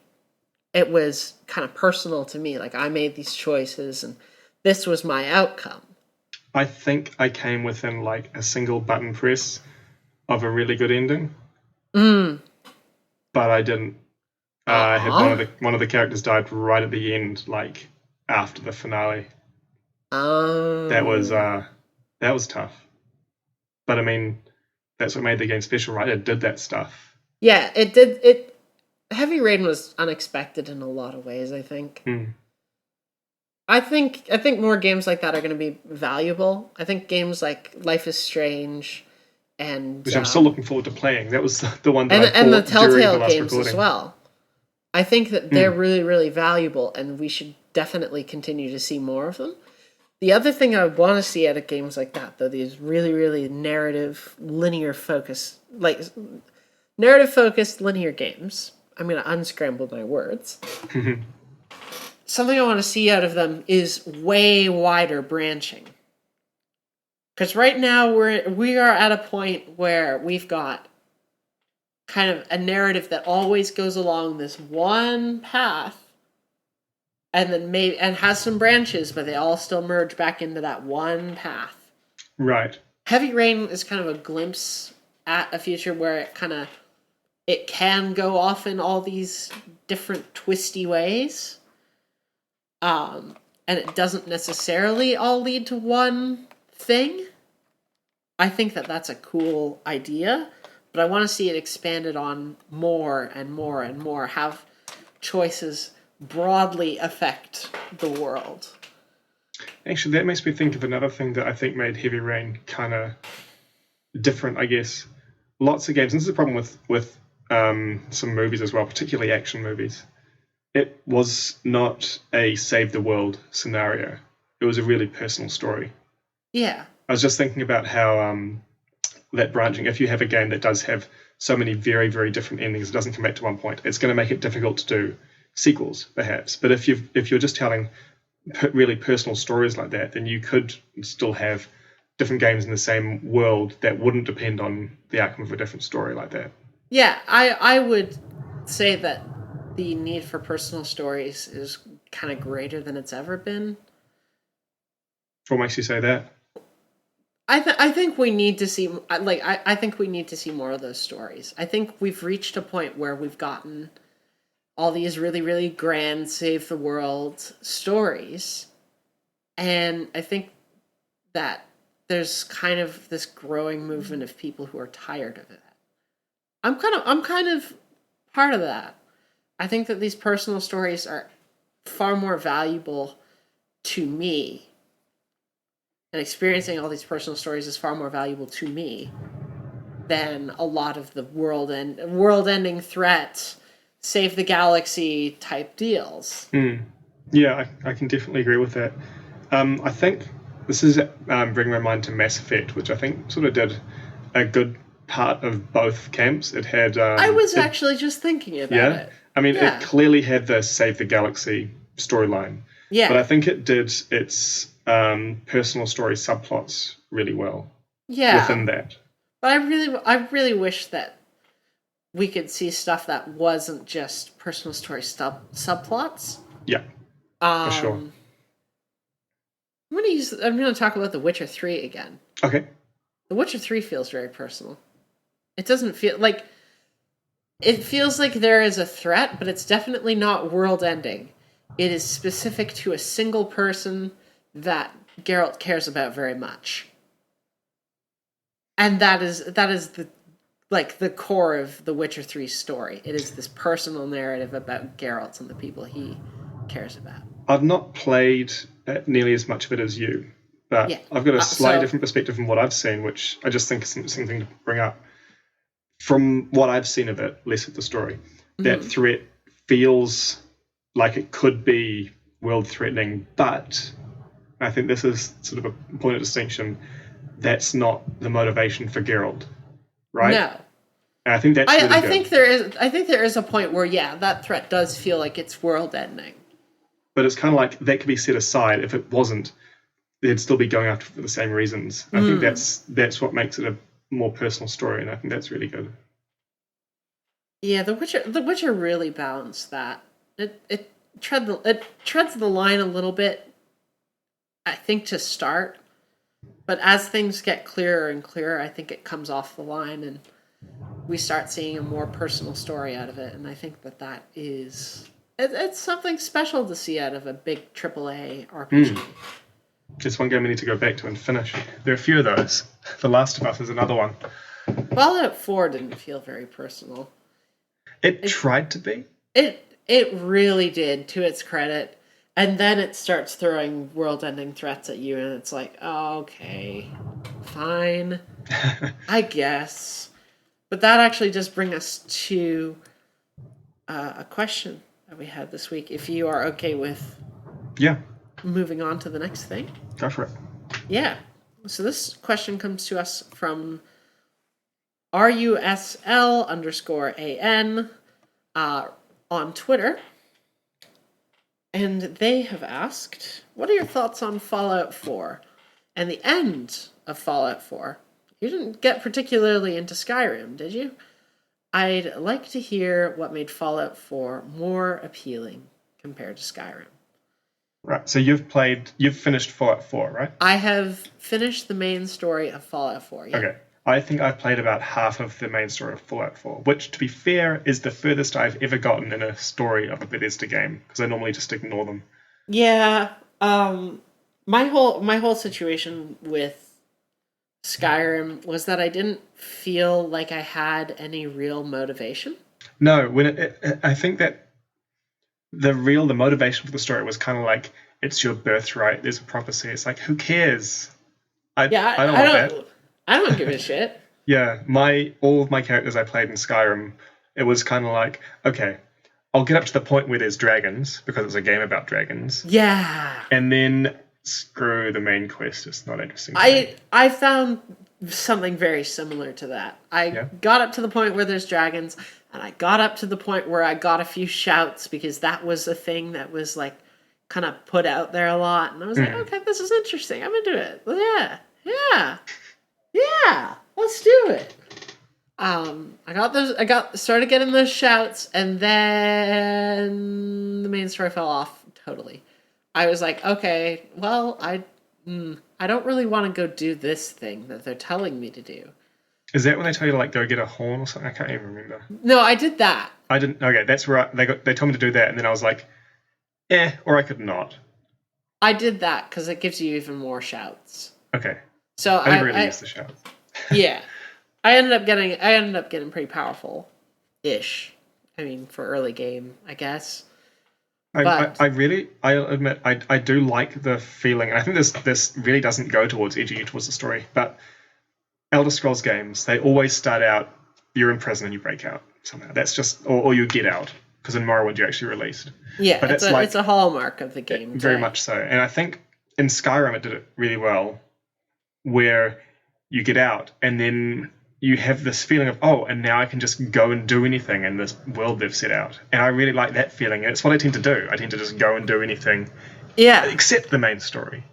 it was kind of personal to me. Like I made these choices and this was my outcome. I think I came within like a single button press of a really good ending, but I didn't. I had Aww. one of the characters died right at the end, like after the finale. That was Oh. that was tough. But I mean, that's what made the game special, right? It did that stuff. Yeah, it did. It Heavy Rain was unexpected in a lot of ways. I think. Mm. I think more games like that are going to be valuable. I think games like Life is Strange and Which I'm still looking forward to playing. That was the one that I and the bought during the Telltale last games as recording. well. I think that they're Mm. really, really valuable, and we should definitely continue to see more of them. The other thing I want to see out of games like that, though, these really, really narrative, linear focus, like narrative focused linear games. I'm going to unscramble my words. Something I want to see out of them is way wider branching. Because right now we are at a point where we've got kind of a narrative that always goes along this one path and then maybe and has some branches, but they all still merge back into that one path. Right. Heavy Rain is kind of a glimpse at a future where it can go off in all these different twisty ways. And it doesn't necessarily all lead to one thing. I think that that's a cool idea, but I want to see it expanded on more and more and more, have choices broadly affect the world. Actually, that makes me think of another thing that I think made Heavy Rain kind of different, I guess. Lots of games, and this is a problem with some movies as well, particularly action movies. It was not a save the world scenario. It was a really personal story. Yeah. I was just thinking about how that branching, if you have a game that does have so many very, very different endings, it doesn't come back to one point, it's going to make it difficult to do sequels, perhaps. But if you're just telling really personal stories like that, then you could still have different games in the same world that wouldn't depend on the outcome of a different story like that. Yeah, I would say that the need for personal stories is kind of greater than it's ever been. What makes you say that? I think we need to see I think we need to see more of those stories. I think we've reached a point where we've gotten all these really, really grand save the world stories, and I think that there's kind of this growing movement of people who are tired of it. I'm kind of part of that. I think that these personal stories are far more valuable to me, and experiencing all these personal stories is far more valuable to me than a lot of the world-ending threat, save the galaxy type deals. Yeah, I can definitely agree with that. I think this is bringing my mind to Mass Effect, which I think sort of did a good part of both camps. It had. I was actually just thinking about it. I mean, Yeah. it clearly had the Save the Galaxy storyline, Yeah. but I think it did its personal story subplots really well within that. But I really wish that we could see stuff that wasn't just personal story subplots. Yeah, for sure. I'm gonna talk about The Witcher 3 again. Okay. The Witcher 3 feels very personal. It doesn't feel like it feels like there is a threat, but it's definitely not world ending. It is specific to a single person that Geralt cares about very much. And that is the core of the Witcher 3 story. It is this personal narrative about Geralt and the people he cares about. I've not played nearly as much of it as you, but yeah. I've got a slightly different perspective from what I've seen, which I just think is something to bring up. From what I've seen of it, less of the story, that threat feels like it could be world-threatening, but I think this is sort of a point of distinction. That's not the motivation for Geralt, right? No. And I think that's really good. I think there is a point where that threat does feel like it's world-ending. But it's kind of like that could be set aside. If it wasn't, they'd still be going after it for the same reasons. I think that's what makes it a more personal story, and I think that's really good. Yeah, The Witcher really balanced that. it treads the line a little bit, I think, to start. But as things get clearer and clearer, I think it comes off the line and we start seeing a more personal story out of it. And I think that is... It's something special to see out of a big AAA RPG. Just one game we need to go back to and finish. There are a few of those. The Last of Us is another one. Fallout 4 didn't feel very personal. It tried to be. It really did, to its credit. And then it starts throwing world-ending threats at you, and it's like, oh, okay, fine, I guess. But that actually just brings us to a question that we had this week. If you are okay with moving on to the next thing. Go for it. Yeah. So this question comes to us from RUSL_AN on Twitter. And they have asked, what are your thoughts on Fallout 4 and the end of Fallout 4? You didn't get particularly into Skyrim, did you? I'd like to hear what made Fallout 4 more appealing compared to Skyrim. Right, so you've finished Fallout 4, right? I have finished the main story of Fallout 4, yeah. Okay. I think I've played about half of the main story of Fallout 4, which, to be fair, is the furthest I've ever gotten in a story of a Bethesda game, because I normally just ignore them. Yeah, my whole situation with Skyrim was that I didn't feel like I had any real motivation. No, I think that the motivation for the story was kind of like, it's your birthright, there's a prophecy. It's like, who cares? I don't want that. I don't give a shit. Yeah, all of my characters I played in Skyrim, it was kind of like, okay, I'll get up to the point where there's dragons, because it's a game about dragons. Yeah. And then screw the main quest, it's not interesting. I found something very similar to that. I got up to the point where there's dragons, and I got up to the point where I got a few shouts, because that was a thing that was like kind of put out there a lot. And I was like, okay, this is interesting. I'm into it. Yeah, let's do it. I started getting those shouts, and then the main story fell off totally. I was like, okay, well, I don't really want to go do this thing that they're telling me to do. Is that when they tell you to like go get a horn or something? I can't even remember. No, I did that. I didn't. Okay, that's where they told me to do that, and then I was like, or I could not. I did that because it gives you even more shouts. Okay. So I didn't really use the shouts. Yeah, I ended up getting pretty powerful-ish. I mean, for early game, I guess. I'll admit, I do like the feeling, and I think this really doesn't go edging you towards the story, but Elder Scrolls games, they always start out, you're in prison and you break out somehow. That's just, or you get out, because in Morrowind you actually released. Yeah, but it's a hallmark of the game. Very much so. And I think in Skyrim it did it really well, where you get out and then you have this feeling of, and now I can just go and do anything in this world they've set out. And I really like that feeling. And it's what I tend to do. I tend to just go and do anything except the main story.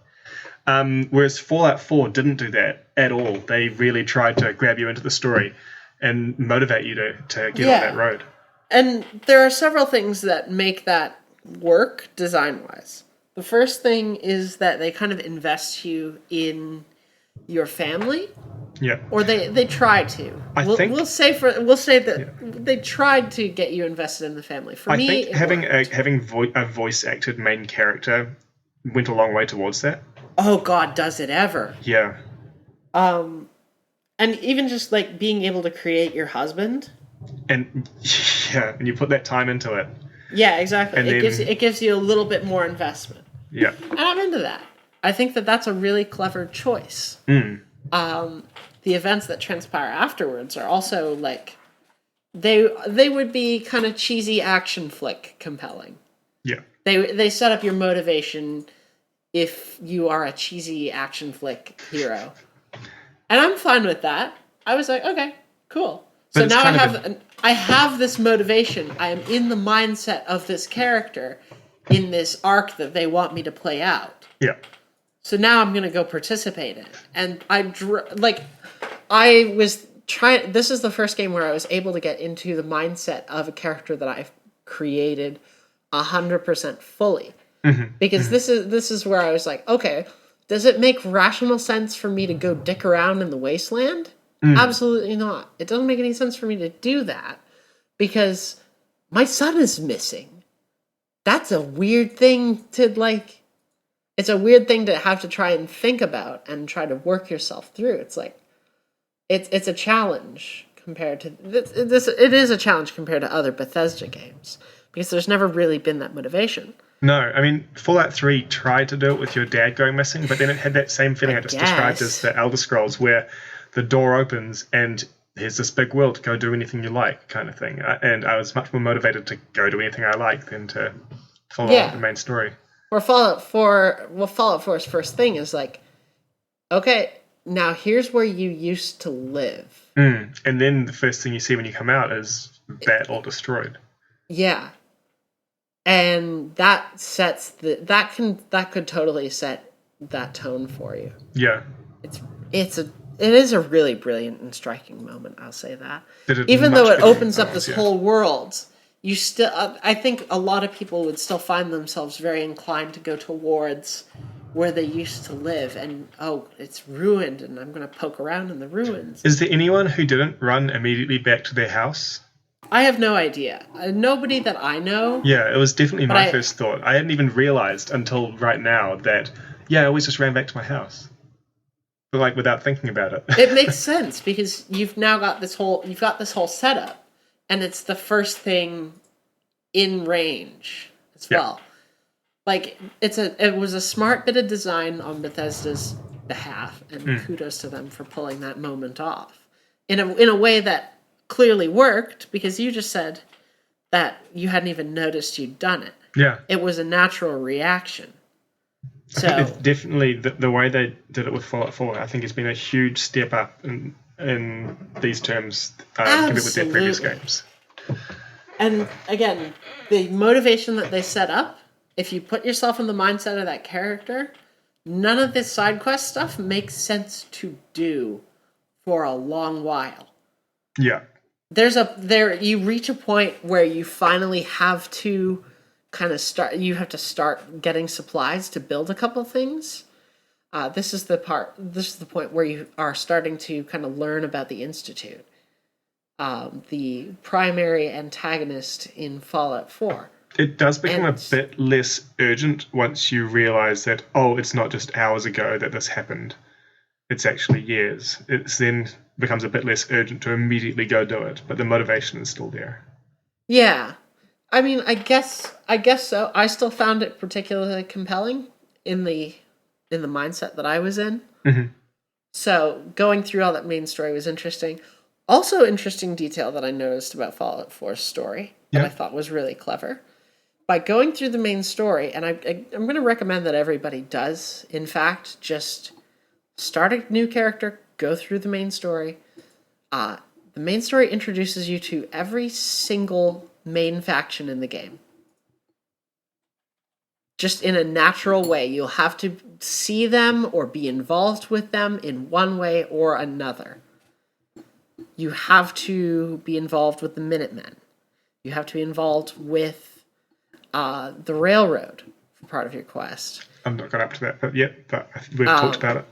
Whereas Fallout 4 didn't do that at all. They really tried to grab you into the story and motivate you to get on that road. And there are several things that make that work design-wise. The first thing is that they kind of invest you in your family. Yeah. Or they try to. We'll say that they tried to get you invested in the family. For me, I think having a voice acted main character went a long way towards that. Oh God, does it ever? Yeah. And even just like being able to create your husband. And you put that time into it. Yeah, exactly. It gives you a little bit more investment. Yeah. And I'm into that. I think that's a really clever choice. The events that transpire afterwards are also like they would be kind of cheesy action flick compelling. Yeah. They set up your motivation if you are a cheesy action flick hero. And I'm fine with that. I was like, okay, cool. So now I have this motivation. I am in the mindset of this character in this arc that they want me to play out. Yeah. So now I'm going to go participate in it. And this is the first game where I was able to get into the mindset of a character that I've created 100% fully. Because this is where I was like, okay, does it make rational sense for me to go dick around in the wasteland? Absolutely not. It doesn't make any sense for me to do that because my son is missing. That's a weird thing to like. It's a weird thing to have to try and think about and try to work yourself through. It's like it's a challenge compared to this. It is a challenge compared to other Bethesda games because there's never really been that motivation. No, I mean, Fallout 3 tried to do it with your dad going missing, but then it had that same feeling I just described as the Elder Scrolls, where the door opens and here's this big world, go do anything you like kind of thing. And I was much more motivated to go do anything I like than to follow the main story. Or Fallout 4's first thing is like, okay, now here's where you used to live. And then the first thing you see when you come out is that all destroyed. Yeah. And that sets that could totally set that tone for you. Yeah. It is a really brilliant and striking moment, I'll say that. Even though it opens up this whole world, you still I think a lot of people would still find themselves very inclined to go towards where they used to live and it's ruined and I'm going to poke around in the ruins. Is there anyone who didn't run immediately back to their house? I have no idea. Nobody that I know. Yeah, it was definitely my first thought. I hadn't even realized until right now that, I always just ran back to my house. But like without thinking about it. It makes sense because you've got this whole setup and it's the first thing in range as well. Like it was a smart bit of design on Bethesda's behalf and kudos to them for pulling that moment off in a way that clearly worked because you just said that you hadn't even noticed you'd done it. Yeah. It was a natural reaction. So it's definitely the way they did it with Fallout 4, I think it's been a huge step up in these terms compared with their previous games. And again, the motivation that they set up, if you put yourself in the mindset of that character, none of this side quest stuff makes sense to do for a long while. Yeah. You reach a point where you finally have to kind of start getting supplies to build a couple things. This is the point where you are starting to kind of learn about the Institute, the primary antagonist in Fallout 4. It does become a bit less urgent once you realize that, it's not just hours ago that this happened. It's actually years. It then becomes a bit less urgent to immediately go do it, but the motivation is still there. Yeah. I mean, I guess so. I still found it particularly compelling in the mindset that I was in. Mm-hmm. So going through all that main story was interesting. Also interesting detail that I noticed about Fallout 4's story that I thought was really clever. By going through the main story, and I'm going to recommend that everybody does, in fact, just start a new character, go through the main story. The main story introduces you to every single main faction in the game. Just in a natural way. You'll have to see them or be involved with them in one way or another. You have to be involved with the Minutemen. You have to be involved with the railroad for part of your quest. I'm not got up to that, but we've talked about it.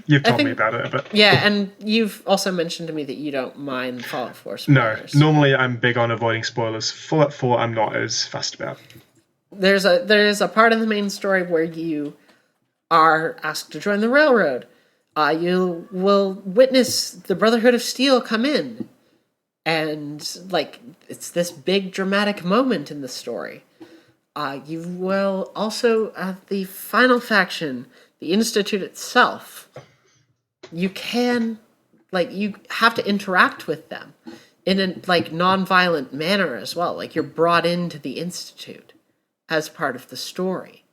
You've told me about it, but and you've also mentioned to me that you don't mind Fallout 4 spoilers. No, normally I'm big on avoiding spoilers. Fallout 4, I'm not as fussed about. There's a part of the main story where you are asked to join the railroad. You will witness the Brotherhood of Steel come in. And, it's this big dramatic moment in the story. You will also, the final faction, the Institute itself, you have to interact with them in a, non-violent manner as well. You're brought into the Institute as part of the story.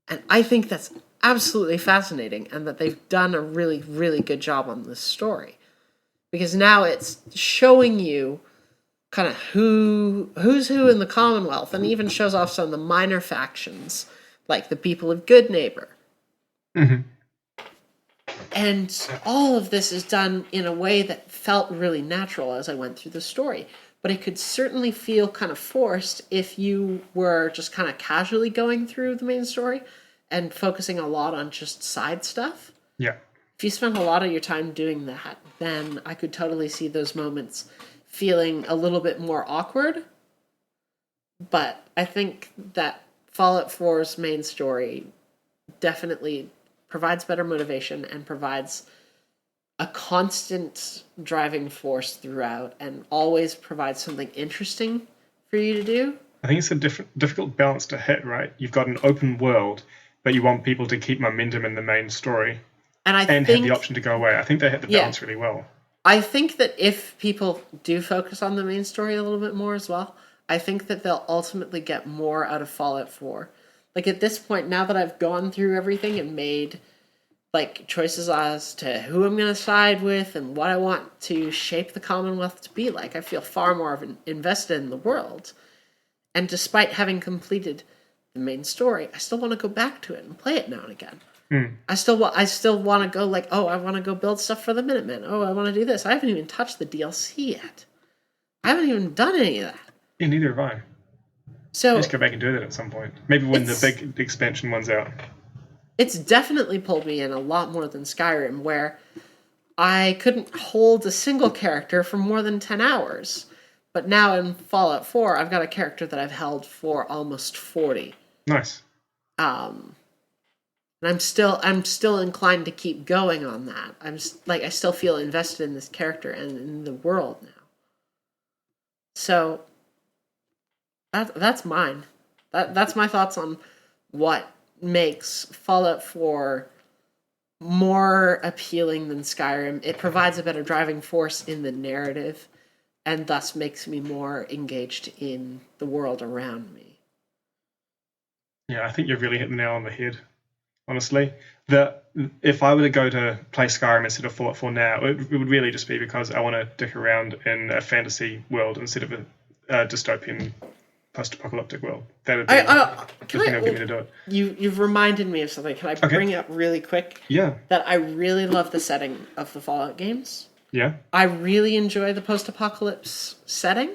And I think that's absolutely fascinating and that they've done a really, really good job on this story. Because now it's showing you kind of who's who in the Commonwealth and even shows off some of the minor factions, like the people of Good Neighbor. Mm-hmm. And all of this is done in a way that felt really natural as I went through the story. but it could certainly feel kind of forced if you were just kind of casually going through the main story and focusing a lot on just side stuff. Yeah. If you spend a lot of your time doing that, then I could totally see those moments feeling a little bit more awkward. But I think that Fallout 4's main story definitely provides better motivation and provides a constant driving force throughout and always provides something interesting for you to do. I think it's a difficult balance to hit, right? You've got an open world, but you want people to keep momentum in the main story And have the option to go away. I think they hit the balance really well. I think that if people do focus on the main story a little bit more as well, I think that they'll ultimately get more out of Fallout 4. Like at this point, now that I've gone through everything and made like choices as to who I'm going to side with and what I want to shape the Commonwealth to be like, I feel far more invested in the world. And despite having completed the main story, I still want to go back to it and play it now and again. I still want to go like, oh, I want to go build stuff for the Minutemen. Oh, I want to do this. I haven't even touched the DLC yet. I haven't even done any of that. Yeah, neither have I. So Let's go back and do that at some point. Maybe when the big expansion one's out. It's definitely pulled me in a lot more than Skyrim, where I couldn't hold a single character for more than 10 hours. But now in Fallout 4, I've got a character that I've held for almost 40. Nice. And I'm still inclined to keep going on that. I still feel invested in this character and in the world now. So that's mine. That's my thoughts on what makes Fallout 4 more appealing than Skyrim. It provides a better driving force in the narrative and thus makes me more engaged in the world around me. Yeah, I think you've really hit the nail on the head, honestly. If I were to go to play Skyrim instead of Fallout 4 now, it would really just be because I want to dick around in a fantasy world instead of a dystopian post-apocalyptic world. That would be the thing that would get me to do it. You've reminded me of something. Can I bring up really quick? Yeah. That I really love the setting of the Fallout games. Yeah. I really enjoy the post-apocalypse setting.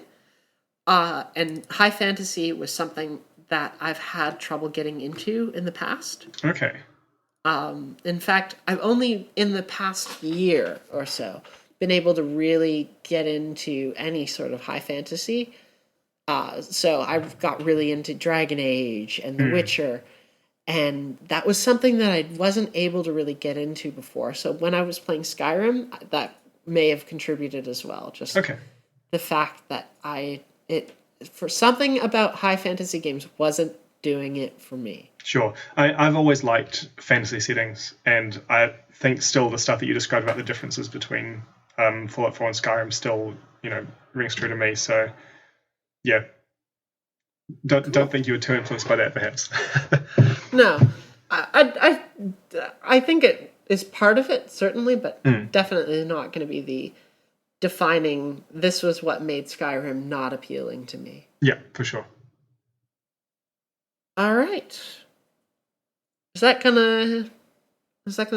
And high fantasy was something that I've had trouble getting into in the past. Okay. In fact, I've only in the past year or so been able to really get into any sort of high fantasy. So I've got really into Dragon Age and The Witcher, and that was something that I wasn't able to really get into before. So when I was playing Skyrim, that may have contributed as well. Just the fact that for something about high fantasy games wasn't doing it for me. Sure. I've always liked fantasy settings, and I think still the stuff that you described about the differences between Fallout 4 and Skyrim still, rings true to me. So, yeah. Don't think you were too influenced by that, perhaps. No. I think it is part of it, certainly, but definitely not going to be the defining, this was what made Skyrim not appealing to me. Yeah, for sure. All right. Is that gonna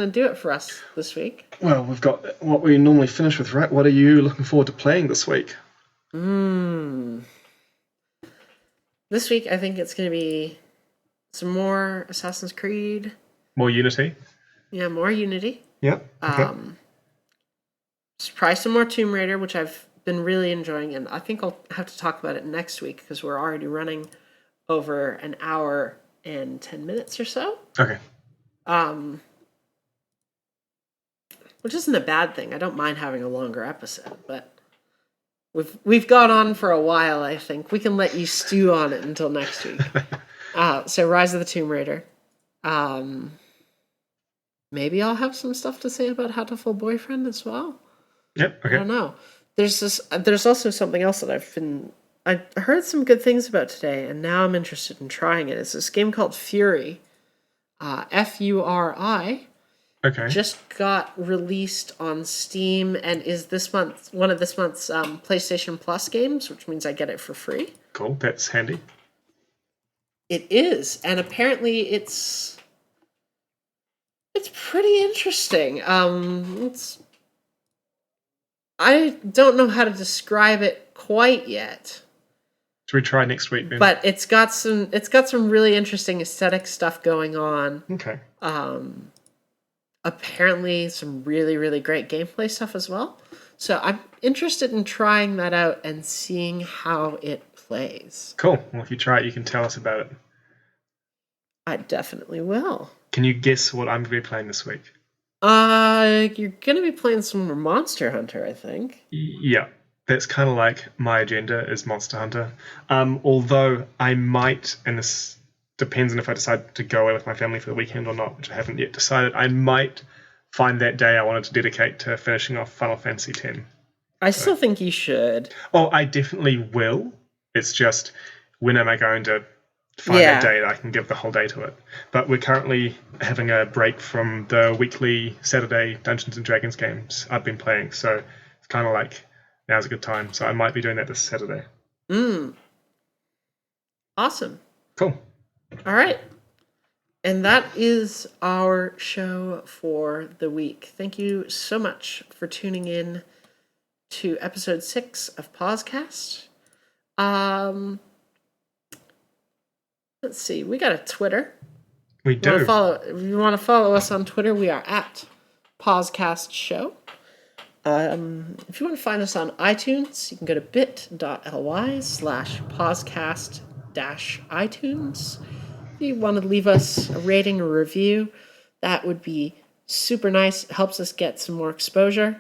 do it for us this week? Well, we've got what we normally finish with, right? What are you looking forward to playing this week? This week, I think it's going to be some more Assassin's Creed. More Unity? Yeah, more Unity. Yeah. Okay. Probably some more Tomb Raider, which I've been really enjoying, and I think I'll have to talk about it next week because we're already running over an hour and 10 minutes or so. Okay. Which isn't a bad thing. I don't mind having a longer episode, but we've gone on for a while, I think. We can let you stew on it until next week. So Rise of the Tomb Raider. Maybe I'll have some stuff to say about Hatoful Boyfriend as well. Yep, okay. I don't know. There's also something else that I heard some good things about today, and now I'm interested in trying it. It's this game called Fury. Furi. Okay. Just got released on Steam and is one of this month's PlayStation Plus games, which means I get it for free. Cool, that's handy. It is, and apparently it's pretty interesting. I don't know how to describe it quite yet. Should we try next week then? But it's got some really interesting aesthetic stuff going on. Okay. Apparently some really, really great gameplay stuff as well. So I'm interested in trying that out and seeing how it plays. Cool. Well, if you try it, you can tell us about it. I definitely will. Can you guess what I'm going to be playing this week? You're going to be playing some more Monster Hunter, I think. Yeah. That's kind of like my agenda is Monster Hunter. Although I might, and this depends on if I decide to go away with my family for the weekend or not, which I haven't yet decided, I might find that day I wanted to dedicate to finishing off Final Fantasy X. I still think you should. Oh, I definitely will. It's just, when am I going to find that day that I can give the whole day to it? But we're currently having a break from the weekly Saturday Dungeons & Dragons games I've been playing, so it's kind of like, now's a good time. So I might be doing that this Saturday. Awesome. Cool. All right. And that is our show for the week. Thank you so much for tuning in to episode 6 of PauseCast. Let's see. We got a Twitter. We do. If you want to follow us on Twitter, we are at PauseCast Show. If you want to find us on iTunes, you can go to bit.ly/pausecast-iTunes. If you want to leave us a rating or review, that would be super nice. It helps us get some more exposure.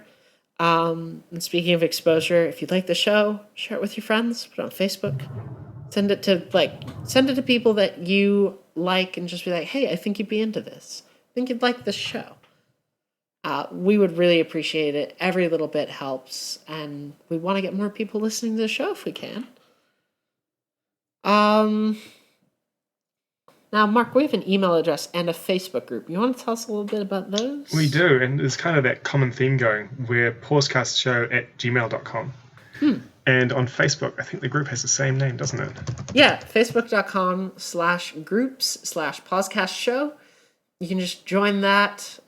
And speaking of exposure, if you like the show, share it with your friends, put it on Facebook. Send it to people that you like and just be like, hey, I think you'd be into this. I think you'd like this show. We would really appreciate it. Every little bit helps, and we want to get more people listening to the show if we can. Now, Mark, we have an email address and a Facebook group. You want to tell us a little bit about those? We do, and there's kind of that common theme going. We're pausecastshow@gmail.com. And on Facebook, I think the group has the same name, doesn't it? Yeah, facebook.com/groups/pausecastshow. You can just join that.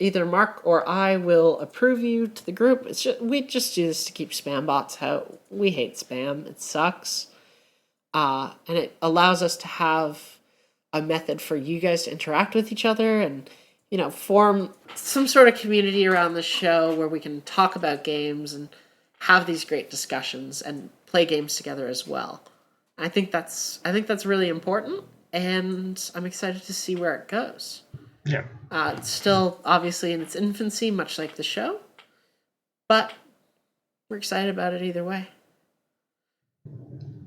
Either Mark or I will approve you to the group. We just do this to keep spam bots out. We hate spam. It sucks. And it allows us to have a method for you guys to interact with each other and, form some sort of community around the show where we can talk about games and have these great discussions and play games together as well. I think that's really important, and I'm excited to see where it goes. Yeah. It's still obviously in its infancy, much like the show, but we're excited about it either way.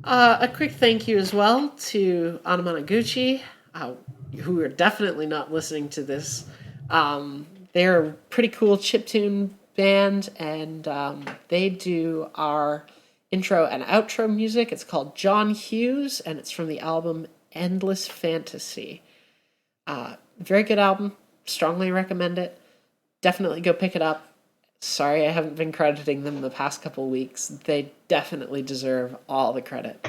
A quick thank you as well to Anamanaguchi, who are definitely not listening to this. They're a pretty cool chiptune band, and they do our intro and outro music. It's called John Hughes, and it's from the album Endless Fantasy. Very good album. Strongly recommend it. Definitely go pick it up. Sorry I haven't been crediting them the past couple weeks. They definitely deserve all the credit.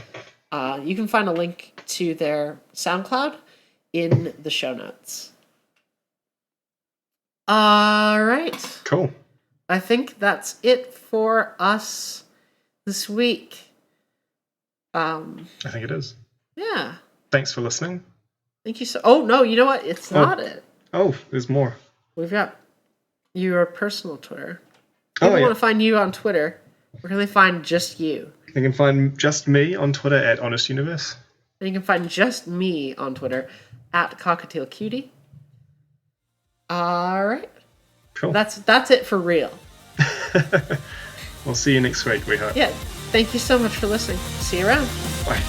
You can find a link to their SoundCloud in the show notes. All right. Cool. I think that's it for us this week. I think it is. Yeah. Thanks for listening. Thank you so... Oh, no, you know what? It's not it. Oh, there's more. We've got your personal Twitter. If people want to find you on Twitter, where can they find just you? They can find just me on Twitter at Honest Universe. And you can find just me on Twitter at CockatielCutie. All right. Cool. That's it for real. We'll see you next week, we hope. Yeah. Thank you so much for listening. See you around. Bye.